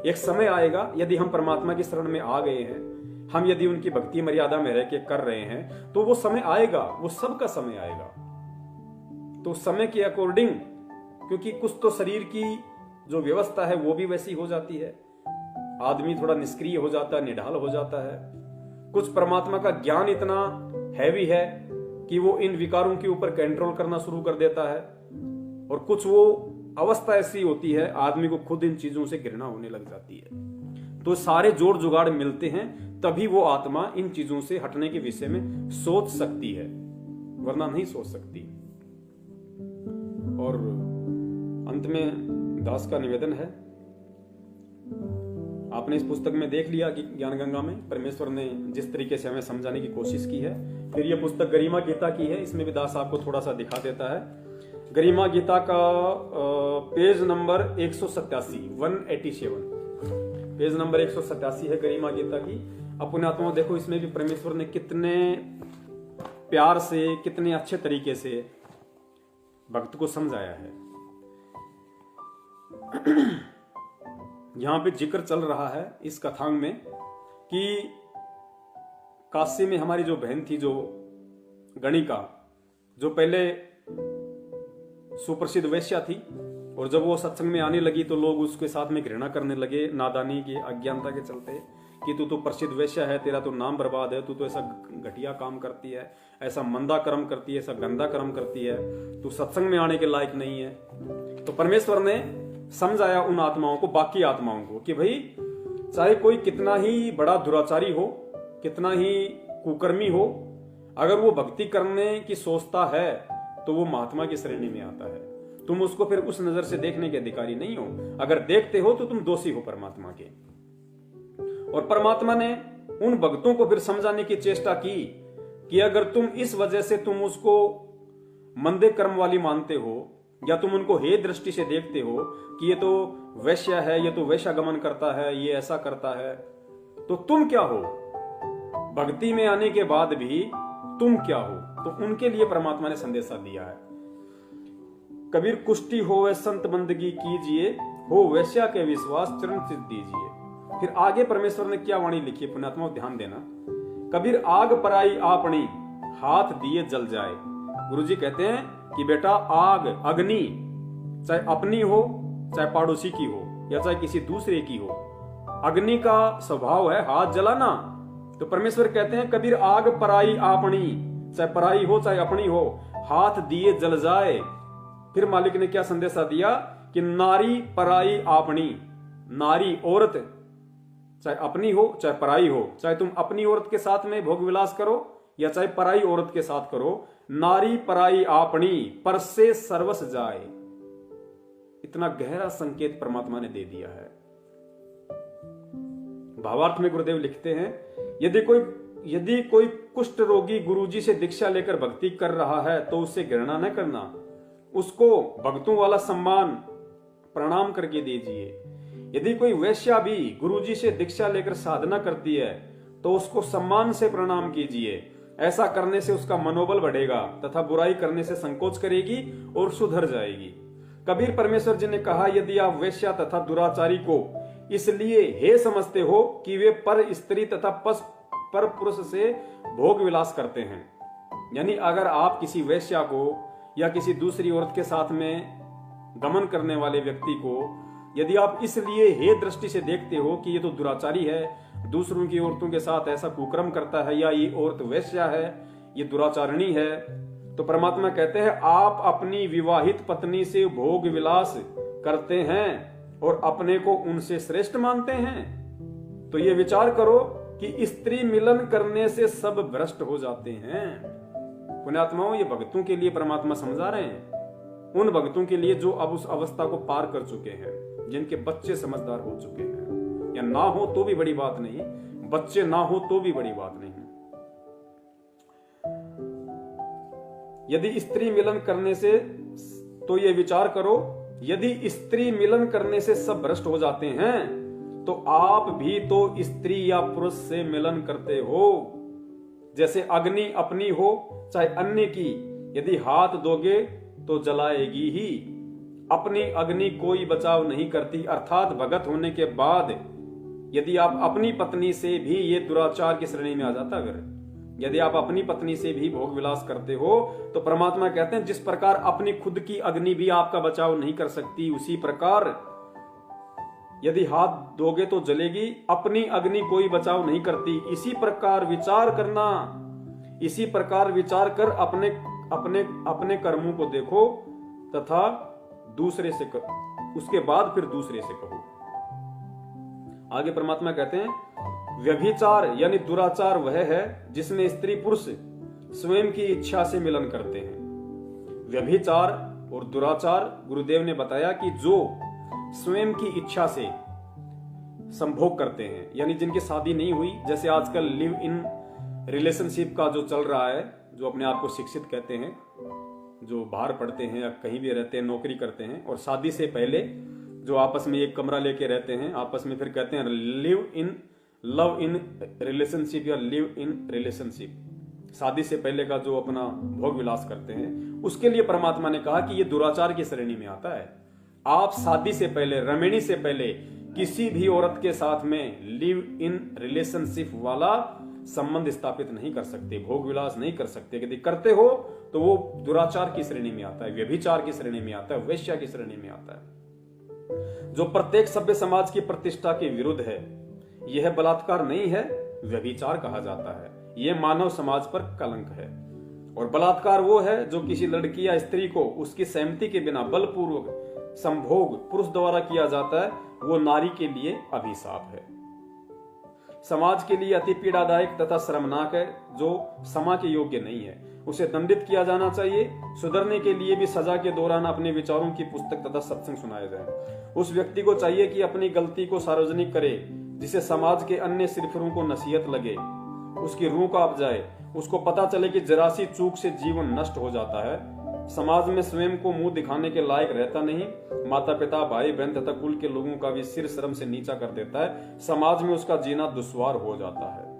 एक समय आएगा, यदि हम परमात्मा की शरण में आ गए हैं, हम यदि उनकी भक्ति मर्यादा में रह के कर रहे हैं, तो वो समय आएगा, वो सबका समय आएगा। तो समय के अकॉर्डिंग, क्योंकि कुछ तो शरीर की जो व्यवस्था है वो भी वैसी हो जाती है, आदमी थोड़ा निष्क्रिय हो जाता है, निढाल हो जाता है। कुछ परमात्मा का ज्ञान इतना हैवी है कि वो इन विकारों के ऊपर कंट्रोल करना शुरू कर देता है, और कुछ वो अवस्था ऐसी होती है आदमी को खुद इन चीजों से घृणा होने लग जाती है। तो सारे जोड़ जुगाड़ मिलते हैं तभी वो आत्मा इन चीजों से हटने के विषय में सोच सकती है, वरना नहीं सोच सकती। और अंत में दास का निवेदन है, आपने इस पुस्तक में देख लिया कि ज्ञान गंगा में परमेश्वर ने जिस तरीके से हमें समझाने की कोशिश की है। फिर यह पुस्तक गरिमा गीता की है, इसमें भी दास आपको थोड़ा सा दिखा देता है। गरिमा गीता का पेज नंबर 187, 187, पेज नंबर 187 है गरिमा गीता की। अपने आत्मा देखो, इसमें भी परमेश्वर ने कितने प्यार से, कितने अच्छे तरीके से भक्त को समझाया है। यहां पे जिक्र चल रहा है इस कथांग में कि काशी में हमारी जो बहन थी, जो गणिका, जो पहले सुप्रसिद्ध वेश्या थी, और जब वो सत्संग में आने लगी तो लोग उसके साथ में घृणा करने लगे, नादानी की, अज्ञानता के चलते, कि तू तो प्रसिद्ध वेश्या है, तेरा तो नाम बर्बाद है, तू तो ऐसा घटिया काम करती है, ऐसा मंदा कर्म करती है, ऐसा गंदा कर्म करती है, तू सत्संग में आने के लायक नहीं है। तो परमेश्वर ने समझाया उन आत्माओं को, बाकी आत्माओं को, कि भाई चाहे कोई कितना ही बड़ा दुराचारी हो, कितना ही कुकर्मी हो, अगर वो भक्ति करने की सोचता है तो वो महात्मा की श्रेणी में आता है। तुम उसको फिर उस नजर से देखने के अधिकारी नहीं हो। अगर देखते हो तो तुम दोषी हो परमात्मा के। और परमात्मा ने उन भक्तों को फिर समझाने की चेष्टा की कि अगर तुम इस वजह से तुम उसको मंदे कर्म वाली मानते हो, या तुम उनको हे दृष्टि से देखते हो कि ये तो वैश्या है, ये तो वैश्यागमन करता है, ये ऐसा करता है, तो तुम क्या हो? भक्ति में आने के बाद भी तुम क्या हो? तो उनके लिए परमात्मा ने संदेशा दिया है। कबीर कुष्टी हो वे संत बंदगी कीजिए, हो वैश्या के विश्वास चरण चित दीजिए। फिर आगे परमेश्वर ने क्या वाणी लिखी है, पुण्यात्मा ध्यान देना। कबीर आग पराई आपनी, हाथ दिए जल जाए। गुरुजी कहते हैं कि बेटा आग, अग्नि, चाहे अपनी हो, चाहे पड़ोसी की हो, या चाहे किसी दूसरे की हो, अग्नि का स्वभाव है हाथ जलाना। तो परमेश्वर कहते हैं कबीर आग पराई आपनी, चाहे पराई हो चाहे अपनी हो, हाथ दिए जल जाए। फिर मालिक ने क्या संदेशा दिया कि नारी पराई आपनी, नारी औरत, चाहे अपनी हो चाहे पराई हो, चाहे तुम अपनी औरत के साथ में भोग विलास करो या चाहे पराई औरत के साथ करो, नारी पराई आपनी, पर से सर्वस जाए। इतना गहरा संकेत परमात्मा ने दे दिया है। भावार्थ में गुरुदेव लिखते हैं, यदि कोई कुष्ठ रोगी गुरुजी से दीक्षा लेकर भक्ति कर रहा है तो उससे घृणा न करना, उसको भक्तों वाला सम्मान प्रणाम करके दीजिए। यदि कोई वैश्या भी गुरुजी से दीक्षा लेकर साधना करती है तो उसको सम्मान से प्रणाम कीजिए। ऐसा करने से उसका मनोबल बढ़ेगा तथा बुराई करने से संकोच करेगी और सुधर जाएगी। कबीर परमेश्वर जी ने कहा, यदि आप वैश्या तथा दुराचारी को इसलिए हे समझते हो कि वे पर स्त्री तथा पर पुरुष से भोग विलास करते हैं, यानी अगर आप किसी वैश्या को या किसी दूसरी औरत के साथ में गमन करने वाले व्यक्ति को यदि आप इसलिए हे दृष्टि से देखते हो कि ये तो दुराचारी है, दूसरों की औरतों के साथ ऐसा कुकर्म करता है, या ये औरत वैश्या है, ये दुराचारणी है, तो परमात्मा कहते हैं आप अपनी विवाहित पत्नी से भोग विलास करते हैं और अपने को उनसे श्रेष्ठ मानते हैं। तो ये विचार करो कि स्त्री मिलन करने से सब भ्रष्ट हो जाते हैं। पुण्यात्माओं, ये भक्तों के लिए परमात्मा समझा रहे हैं, उन भक्तों के लिए जो अब उस अवस्था को पार कर चुके हैं, जिनके बच्चे समझदार हो चुके हैं, या ना हो तो भी बड़ी बात नहीं, बच्चे ना हो तो भी बड़ी बात नहीं। यदि स्त्री मिलन करने से, तो ये विचार करो, यदि स्त्री मिलन करने से सब भ्रष्ट हो जाते हैं तो आप भी तो स्त्री या पुरुष से मिलन करते हो। जैसे अग्नि अपनी हो चाहे अन्य की, यदि हाथ दोगे तो जलाएगी ही। अपनी अग्नि कोई बचाव नहीं करती, अर्थात भगत होने के बाद यदि आप अपनी पत्नी से भी, ये दुराचार की श्रेणी में आ जाता, अगर यदि आप अपनी पत्नी से भी भोग विलास करते हो तो परमात्मा कहते हैं जिस प्रकार अपनी खुद की अग्नि भी आपका बचाव नहीं कर सकती, उसी प्रकार यदि हाथ दोगे तो जलेगी, अपनी अग्नि कोई बचाव नहीं करती। इसी प्रकार विचार करना, इसी प्रकार विचार कर अपने अपने अपने कर्मों को देखो तथा दूसरे से उसके बाद फिर दूसरे से कहो। आगे परमात्मा कहते हैं व्यभिचार यानी दुराचार वह है जिसमें स्त्री पुरुष स्वयं की इच्छा से मिलन करते हैं। व्यभिचार और दुराचार गुरुदेव ने बताया कि जो स्वयं की इच्छा से संभोग करते हैं, यानी जिनकी शादी नहीं हुई, जैसे आजकल लिव इन रिलेशनशिप का जो चल रहा है, जो अपने आप को शिक्षित कहते हैं, जो बाहर पढ़ते हैं या कहीं भी रहते हैं, नौकरी करते हैं, और शादी से पहले जो आपस में एक कमरा लेके रहते हैं, आपस में फिर कहते हैं लव इन रिलेशनशिप या लिव इन रिलेशनशिप। शादी से पहले का जो अपना भोग विलास करते हैं, उसके लिए परमात्मा ने कहा कि ये दुराचार की श्रेणी में आता है। आप शादी से पहले, रमणी से पहले किसी भी औरत के साथ में लिव इन रिलेशनशिप वाला संबंध स्थापित नहीं कर सकते, भोग विलास नहीं कर सकते। यदि करते हो तो वो दुराचार की श्रेणी में आता है, व्यभिचार की श्रेणी में आता है, वेश्या की श्रेणी में आता है, जो प्रत्येक सभ्य समाज की प्रतिष्ठा के विरुद्ध है। यह बलात्कार नहीं है, व्यभिचार कहा जाता है। यह मानव समाज पर कलंक है। और बलात्कार वो है जो किसी लड़की या स्त्री को उसकी सहमति के बिना बलपूर्वक संभोग पुरुष द्वारा किया जाता है, वो नारी के लिए अभिशाप है, समाज के लिए अति पीड़ादायक तथा शर्मनाक है, जो क्षमा के योग्य नहीं है। उसे दंडित किया जाना चाहिए। सुधरने के लिए भी सजा के दौरान अपने विचारों की पुस्तक तथा सत्संग सुनाए जाए। उस व्यक्ति को चाहिए कि अपनी गलती को सार्वजनिक करे, जिसे समाज के अन्य सिरफिरों को नसीहत लगे, उसकी रूह कांप जाए, उसको पता चले कि जरा सी चूक से जीवन नष्ट हो जाता है। समाज में स्वयं को मुंह दिखाने के लायक रहता नहीं, माता पिता, भाई बहन तथा कुल के लोगों का भी सिर शर्म से नीचा कर देता है। समाज में उसका जीना दुश्वार हो जाता है।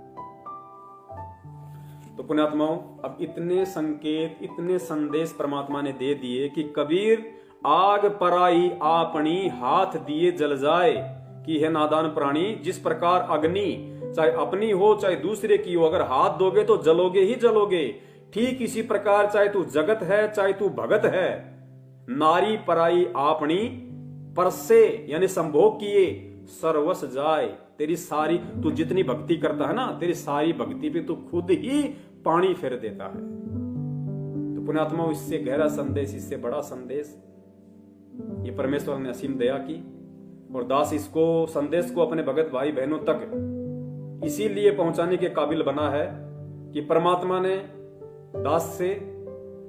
तो पुण्यात्माओं, अब इतने संकेत, इतने संदेश परमात्मा ने दे दिए कि कबीर आग पराई आपनी हाथ दिए जल जाए कि है नादान प्राणी। जिस प्रकार अग्नि चाहे अपनी हो चाहे दूसरे की हो, अगर हाथ दोगे तो जलोगे ही जलोगे, ठीक इसी प्रकार चाहे तू जगत है चाहे तू भगत है, नारी पराई आपनी परसे यानी संभोग किए सर्वस जाए। तेरी सारी, तू जितनी भक्ति करता है ना, तेरी सारी भक्ति पे तू खुद ही पानी फेर देता है। तो पुण्यात्मा, इससे गहरा संदेश, इससे बड़ा संदेश ये परमेश्वर ने असीम दया की, और दास इसको संदेश को अपने भगत भाई बहनों तक इसीलिए पहुंचाने के काबिल बना है कि परमात्मा ने दास से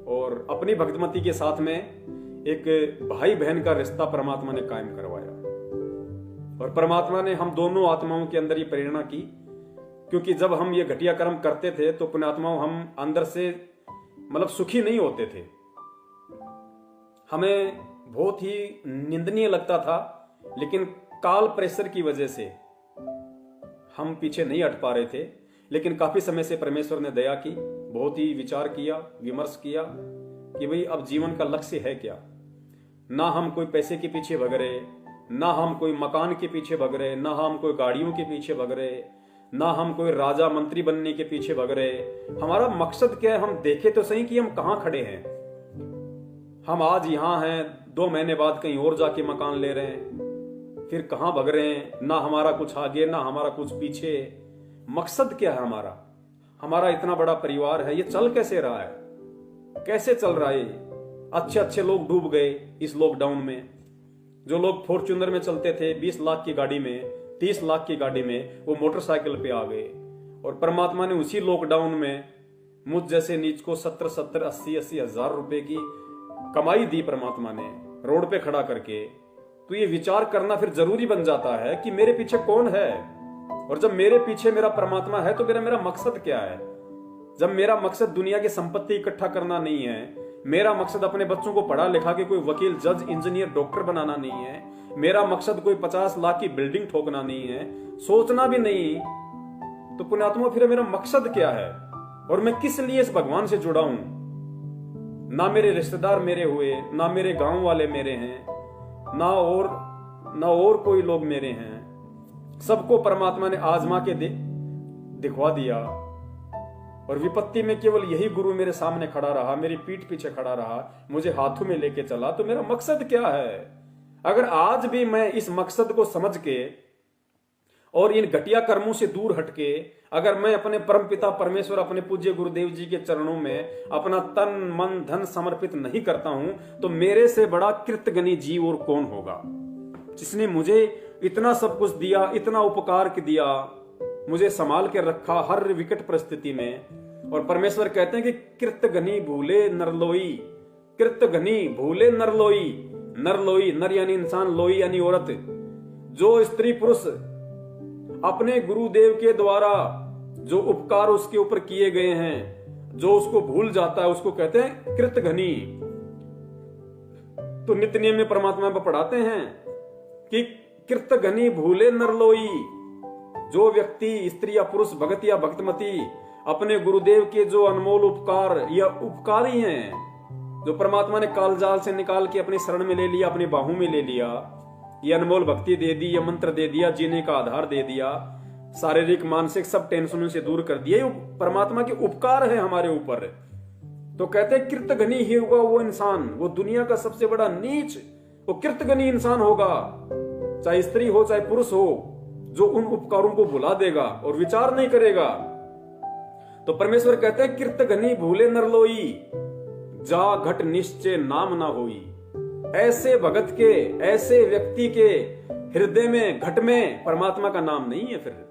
और अपनी भक्तमती के साथ में एक भाई बहन का रिश्ता परमात्मा ने कायम करवाया। और परमात्मा ने हम दोनों आत्माओं के अंदर ये प्रेरणा की, क्योंकि जब हम ये घटिया कर्म करते थे तो पुण्यात्माओं हम अंदर से मतलब सुखी नहीं होते थे, हमें बहुत ही निंदनीय लगता था, लेकिन काल प्रेशर की वजह से हम पीछे नहीं हट पा रहे थे। लेकिन काफी समय से परमेश्वर ने दया की, बहुत ही विचार किया, विमर्श किया कि भाई अब जीवन का लक्ष्य है क्या। ना हम कोई पैसे के पीछे भग रहे, ना हम कोई मकान के पीछे भग रहे, ना हम कोई गाड़ियों के पीछे भग रहे, ना हम कोई राजा मंत्री बनने के पीछे भग रहे। हमारा मकसद क्या है, हम देखे तो सही कि हम कहां खड़े हैं। हम आज यहां हैं, 2 महीने बाद कहीं और जाके मकान ले रहे हैं, फिर कहां भग रहे हैं। ना हमारा कुछ आगे, ना हमारा कुछ पीछे। मकसद क्या है हमारा? हमारा इतना बड़ा परिवार है, ये चल कैसे रहा है, कैसे चल रहा है? अच्छे अच्छे लोग डूब गए इस लॉकडाउन में। जो लोग फॉर्च्यूनर में चलते थे 20 लाख की गाड़ी में, 30 लाख की गाड़ी में, वो मोटरसाइकिल पे आ गए। और परमात्मा ने उसी लॉकडाउन में मुझ जैसे नीच को 70-70, 80-80 हजार रुपए की कमाई दी परमात्मा ने, रोड पे खड़ा करके। तो ये विचार करना फिर जरूरी बन जाता है कि मेरे पीछे कौन है, और जब मेरे पीछे मेरा परमात्मा है तो मेरा मकसद क्या है। जब मेरा मकसद दुनिया की संपत्ति इकट्ठा करना नहीं है, मेरा मकसद अपने बच्चों को पढ़ा लिखा के कोई वकील, जज, इंजीनियर, डॉक्टर बनाना नहीं है, मेरा मकसद कोई 50 लाख की बिल्डिंग ठोकना नहीं है, सोचना भी नहीं, तो पुण्यात्मा फिर मेरा मकसद क्या है और मैं किस लिए इस भगवान से जुड़ा हूं। ना मेरे रिश्तेदार मेरे हुए, ना मेरे गांव वाले मेरे हैं, ना और कोई लोग मेरे हैं। सबको परमात्मा ने आजमा के दिखवा दिया, और विपत्ति में केवल यही गुरु मेरे सामने खड़ा रहा, मेरी पीठ पीछे खड़ा रहा, मुझे हाथों में लेके चला। तो मेरा मकसद क्या है? अगर आज भी मैं इस मकसद को समझ के और इन घटिया कर्मों से दूर हटके अगर मैं अपने परम पिता परमेश्वर, अपने पूज्य गुरुदेव जी के चरणों में अपना तन मन धन समर्पित नहीं करता हूं, तो मेरे से बड़ा कृतज्ञ जीव और कौन होगा, जिसने मुझे इतना सब कुछ दिया, इतना उपकार दिया, मुझे संभाल के रखा हर विकट परिस्थिति में। और परमेश्वर कहते हैं कि कृत घनी भूले नरलोई, कृत घनी भूले नरलोई। नरलोई, नर यानी इंसान, लोई यानी औरत। जो स्त्री पुरुष अपने गुरुदेव के द्वारा जो उपकार उसके ऊपर किए गए हैं, जो उसको भूल जाता है, उसको कहते हैं कृत घनी। तो नित्य नियम में परमात्मा को पढ़ाते हैं कि कृत घनी भूले नरलोई। जो व्यक्ति, स्त्री या पुरुष, भगत या भक्तमती अपने गुरुदेव के जो अनमोल उपकार या उपकारी हैं, जो परमात्मा ने कालजाल से निकाल के अपनी शरण में ले लिया, अपनी बाहों में ले लिया, ये अनमोल भक्ति दे दी, ये मंत्र दे दिया, जीने का आधार दे दिया, शारीरिक मानसिक सब टेंशनों से दूर कर दिया, परमात्मा के उपकार है हमारे ऊपर। तो कहते हैं कृतघ्नी ही होगा वो इंसान, वो दुनिया का सबसे बड़ा नीच वो कृतघ्नी इंसान होगा, चाहे स्त्री हो चाहे पुरुष हो, जो उन उपकारों को भुला देगा और विचार नहीं करेगा। तो परमेश्वर कहते हैं कृतघ्नी भूले नरलोई, जा घट निश्चय नाम ना होई। ऐसे भगत के, ऐसे व्यक्ति के हृदय में, घट में परमात्मा का नाम नहीं है। फिर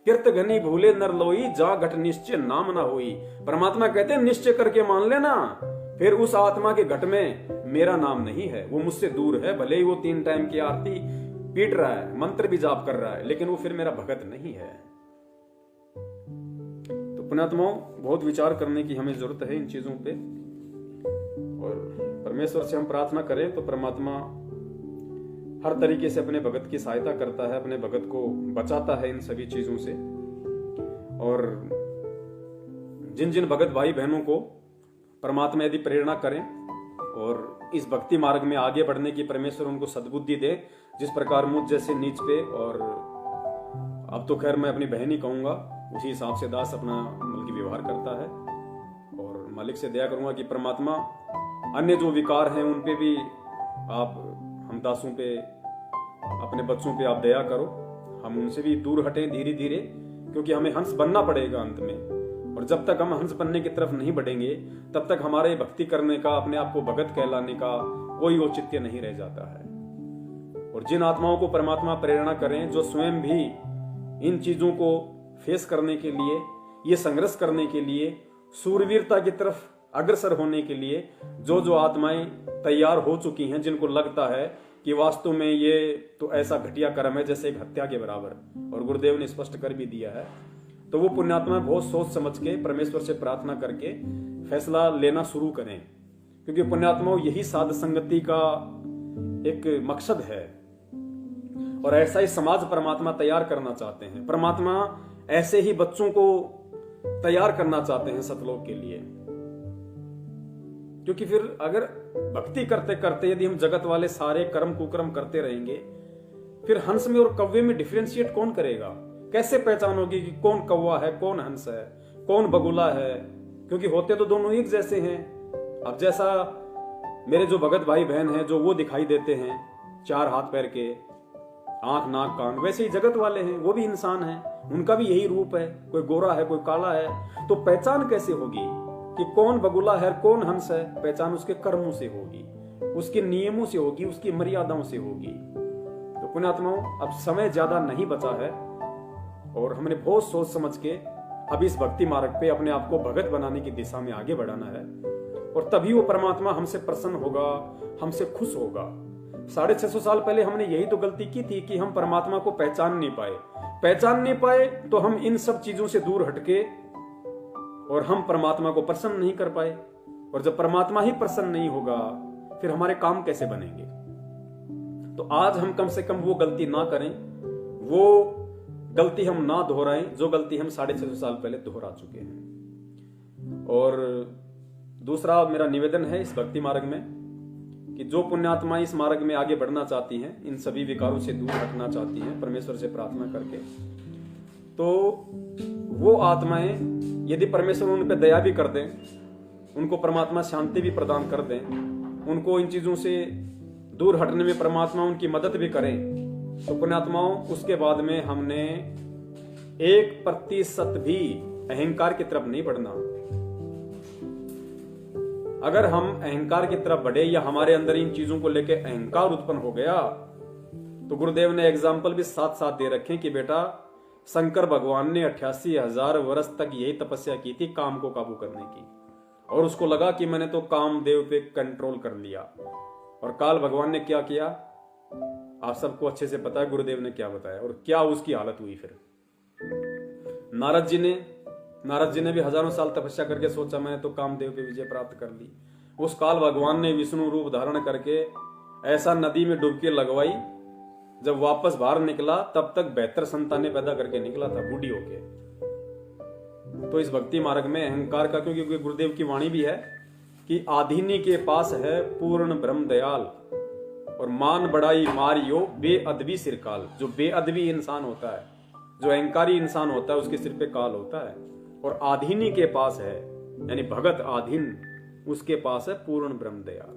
कृतघ्नी भूले नरलोई, जा घट निश्चय नाम ना होई। परमात्मा कहते हैं निश्चय करके मान लेना, फिर उस आत्मा के घट में मेरा नाम नहीं है, वो मुझसे दूर है। भले ही वो 3 टाइम की आरती पीट रहा है, मंत्र भी जाप कर रहा है, लेकिन वो फिर मेरा भगत नहीं है। तो पुण्यात्माओं, बहुत विचार करने की हमें जरूरत है इन चीजों पे, और परमेश्वर से हम प्रार्थना करें तो परमात्मा हर तरीके से अपने भगत की सहायता करता है, अपने भगत को बचाता है इन सभी चीजों से। और जिन जिन भगत भाई बहनों को परमात्मा यदि प्रेरणा करें और इस भक्ति मार्ग में आगे बढ़ने की परमेश्वर उनको सद्बुद्धि दे, जिस प्रकार मुझ जैसे नीच पे, और अब तो खैर मैं अपनी बहन ही कहूंगा, उसी हिसाब से दास अपना बल्कि व्यवहार करता है। और मालिक से दया करूंगा कि परमात्मा अन्य जो विकार हैं उन पे भी आप हम दासों पे, अपने बच्चों पे आप दया करो, हम उनसे भी दूर हटें धीरे धीरे, क्योंकि हमें हंस बनना पड़ेगा अंत में। और जब तक हम हंस बनने की तरफ नहीं बढ़ेंगे, तब तक हमारे भक्ति करने का, अपने आप को भगत कहलाने का कोई औचित्य नहीं रह जाता है। और जिन आत्माओं को परमात्मा प्रेरणा करें, जो स्वयं भी इन चीजों को फेस करने के लिए, ये संघर्ष करने के लिए, सूरवीरता की तरफ अग्रसर होने के लिए जो आत्माएं तैयार हो चुकी हैं, जिनको लगता है कि वास्तव में ये तो ऐसा घटिया कर्म है जैसे एक हत्या के बराबर, और गुरुदेव ने स्पष्ट कर भी दिया है, तो वो पुण्यात्मा बहुत सोच समझ के परमेश्वर से प्रार्थना करके फैसला लेना शुरू करें। क्योंकि पुण्यात्माओं, यही साध संगति का एक मकसद है, और ऐसा ही समाज परमात्मा तैयार करना चाहते हैं। परमात्मा ऐसे ही बच्चों को तैयार करना चाहते हैं सतलोक के लिए। क्योंकि फिर अगर भक्ति करते करते यदि हम जगत वाले सारे कर्म कुकर्म करते रहेंगे, फिर हंस में और कौवे में डिफरेंशिएट कौन करेगा? कैसे पहचानोगे कि कौन कौवा है, कौन हंस है, कौन बगुला है? क्योंकि होते तो दोनों एक जैसे हैं। अब जैसा मेरे जो भगत भाई बहन हैं, जो वो दिखाई देते हैं 4 हाथ पैर के, आंख नाक कान, वैसे ही जगत वाले हैं, वो भी इंसान हैं, उनका भी यही रूप है, कोई गोरा है कोई काला है। तो पहचान कैसे होगी कि कौन बगुला है कौन हंस है? पहचान उसके कर्मों से होगी, उसके नियमों से होगी, उसकी मर्यादाओं से होगी। तो पुण्यात्माओं, अब समय ज्यादा नहीं बचा है, और हमने बहुत सोच समझ के अब इस भक्ति मार्ग पे अपने आप को भगत बनाने की दिशा में आगे बढ़ाना है, और तभी वो परमात्मा हमसे प्रसन्न होगा, हमसे खुश होगा। 650 साल पहले हमने यही तो गलती की थी कि हम परमात्मा को पहचान नहीं पाए, तो हम इन सब चीजों से दूर हटके और हम परमात्मा को प्रसन्न नहीं कर पाए। और जब परमात्मा ही प्रसन्न नहीं होगा, फिर हमारे काम कैसे बनेंगे? तो आज हम कम से कम वो गलती ना करें, वो गलती हम ना दोहराएं जो गलती हम 650 साल पहले दोहरा चुके हैं। और दूसरा मेरा निवेदन है इस भक्ति मार्ग में कि जो पुण्यात्मा इस मार्ग में आगे बढ़ना चाहती हैं, इन सभी विकारों से दूर हटना चाहती हैं परमेश्वर से प्रार्थना करके, तो वो आत्माएं यदि परमेश्वर उन पर दया भी कर दें, उनको परमात्मा शांति भी प्रदान कर दें, उनको इन चीजों से दूर हटने में परमात्मा उनकी मदद भी करें, तो पुण्यात्माओं, उसके बाद में हमने 1% भी अहंकार की तरफ नहीं बढ़ना। अगर हम अहंकार की तरफ बढ़े या हमारे अंदर इन चीजों को लेकर अहंकार उत्पन्न हो गया, तो गुरुदेव ने एग्जाम्पल भी साथ साथ दे रखे कि बेटा शंकर भगवान ने 88,000 वर्ष तक यही तपस्या की थी काम को काबू करने की, और उसको लगा कि मैंने तो कामदेव पे कंट्रोल कर लिया। और काल भगवान ने क्या किया, आप सबको अच्छे से पता है गुरुदेव ने क्या बताया और क्या उसकी हालत हुई। फिर नारद जी ने भी हजारों साल तपस्या करके सोचा मैंने तो कामदेव पे विजय प्राप्त कर ली। उस काल भगवान ने विष्णु रूप धारण करके ऐसा नदी में डुबकी लगवाई, जब वापस बाहर निकला तब तक 72 संतानें पैदा करके निकला था बूढ़ी होके। तो इस भक्ति मार्ग में अहंकार का, क्योंकि गुरुदेव की वाणी भी है कि आधीनी के पास है पूर्ण ब्रह्म दयाल, और मान बड़ाई मारियो बेअदबी सिरकाल। जो बेअदबी इंसान होता है, जो अहंकारी इंसान होता है, उसके सिर पे काल होता है। और आधीनी के पास है, यानी भगत आधीन, उसके पास है पूर्ण ब्रह्म दयाल।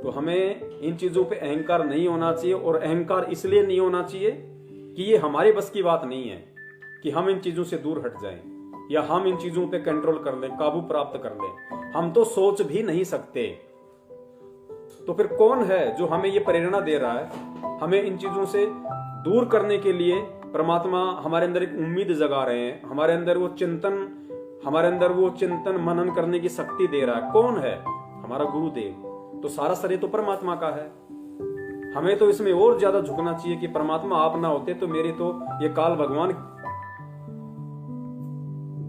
तो हमें इन चीजों पे अहंकार नहीं होना चाहिए, और अहंकार इसलिए नहीं होना चाहिए कि ये हमारे बस की बात नहीं है कि हम इन चीजों से दूर हट जाएं या हम इन चीजों पे कंट्रोल कर लें, काबू प्राप्त कर लें। हम तो सोच भी नहीं सकते। तो फिर कौन है जो हमें ये प्रेरणा दे रहा है, हमें इन चीजों से दूर करने के लिए? परमात्मा हमारे अंदर एक उम्मीद जगा रहे हैं, हमारे अंदर वो चिंतन मनन करने की शक्ति दे रहा है। कौन है? हमारा गुरुदेव। तो सारा श्रेय तो परमात्मा का है। हमें तो इसमें और ज्यादा झुकना चाहिए कि परमात्मा आप ना होते तो मेरी तो ये काल भगवान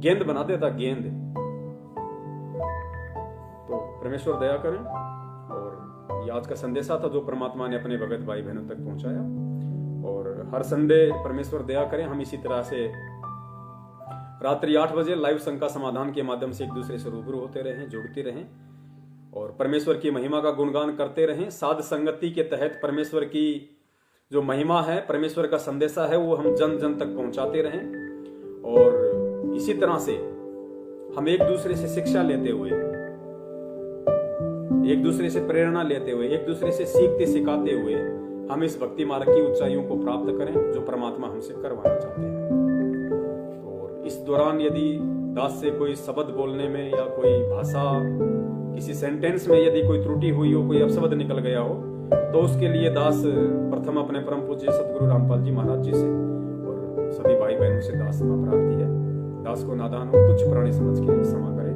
गेंद बना देता, गेंद। तो परमेश्वर दया करें। और ये आज का संदेशा था जो परमात्मा ने अपने भगत भाई बहनों तक पहुंचाया। और हर संडे परमेश्वर दया करें हम इसी तरह से रात्रि 8 बजे लाइव शंका समाधान के माध्यम से एक दूसरे से रूबरू होते रहें, जुड़ते रहें और परमेश्वर की महिमा का गुणगान करते रहें। साध संगति के तहत परमेश्वर की जो महिमा है, परमेश्वर का संदेशा है, वो हम जन जन तक पहुंचाते रहें। और इसी तरह से हम एक दूसरे से शिक्षा लेते हुए, एक दूसरे से प्रेरणा लेते हुए, एक दूसरे से सीखते सिखाते हुए हम इस भक्ति मार्ग की ऊंचाइयों को प्राप्त करें जो परमात्मा हमसे करवाना चाहते हैं। और इस दौरान यदि दास से कोई शब्द बोलने में या कोई भाषा, किसी सेंटेंस में यदि कोई त्रुटि हुई हो, कोई अपशब्द निकल गया हो, तो उसके लिए दास प्रथम अपने परम पूज्य सतगुरु रामपाल जी महाराज जी से और सभी भाई बहनों से दास क्षमा प्रार्थी है। दास को नादान हो तुच्छ प्राणी समझ के क्षमा करे,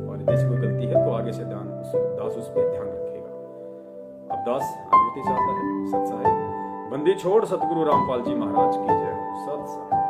और यदि कोई गलती है तो आगे से दास उस पर ध्यान रखेगा। अब दास अनुमति चाहता है। सत साहिब बंदी छोड़ सतगुरु रामपाल जी महाराज की जय। सत साहिब।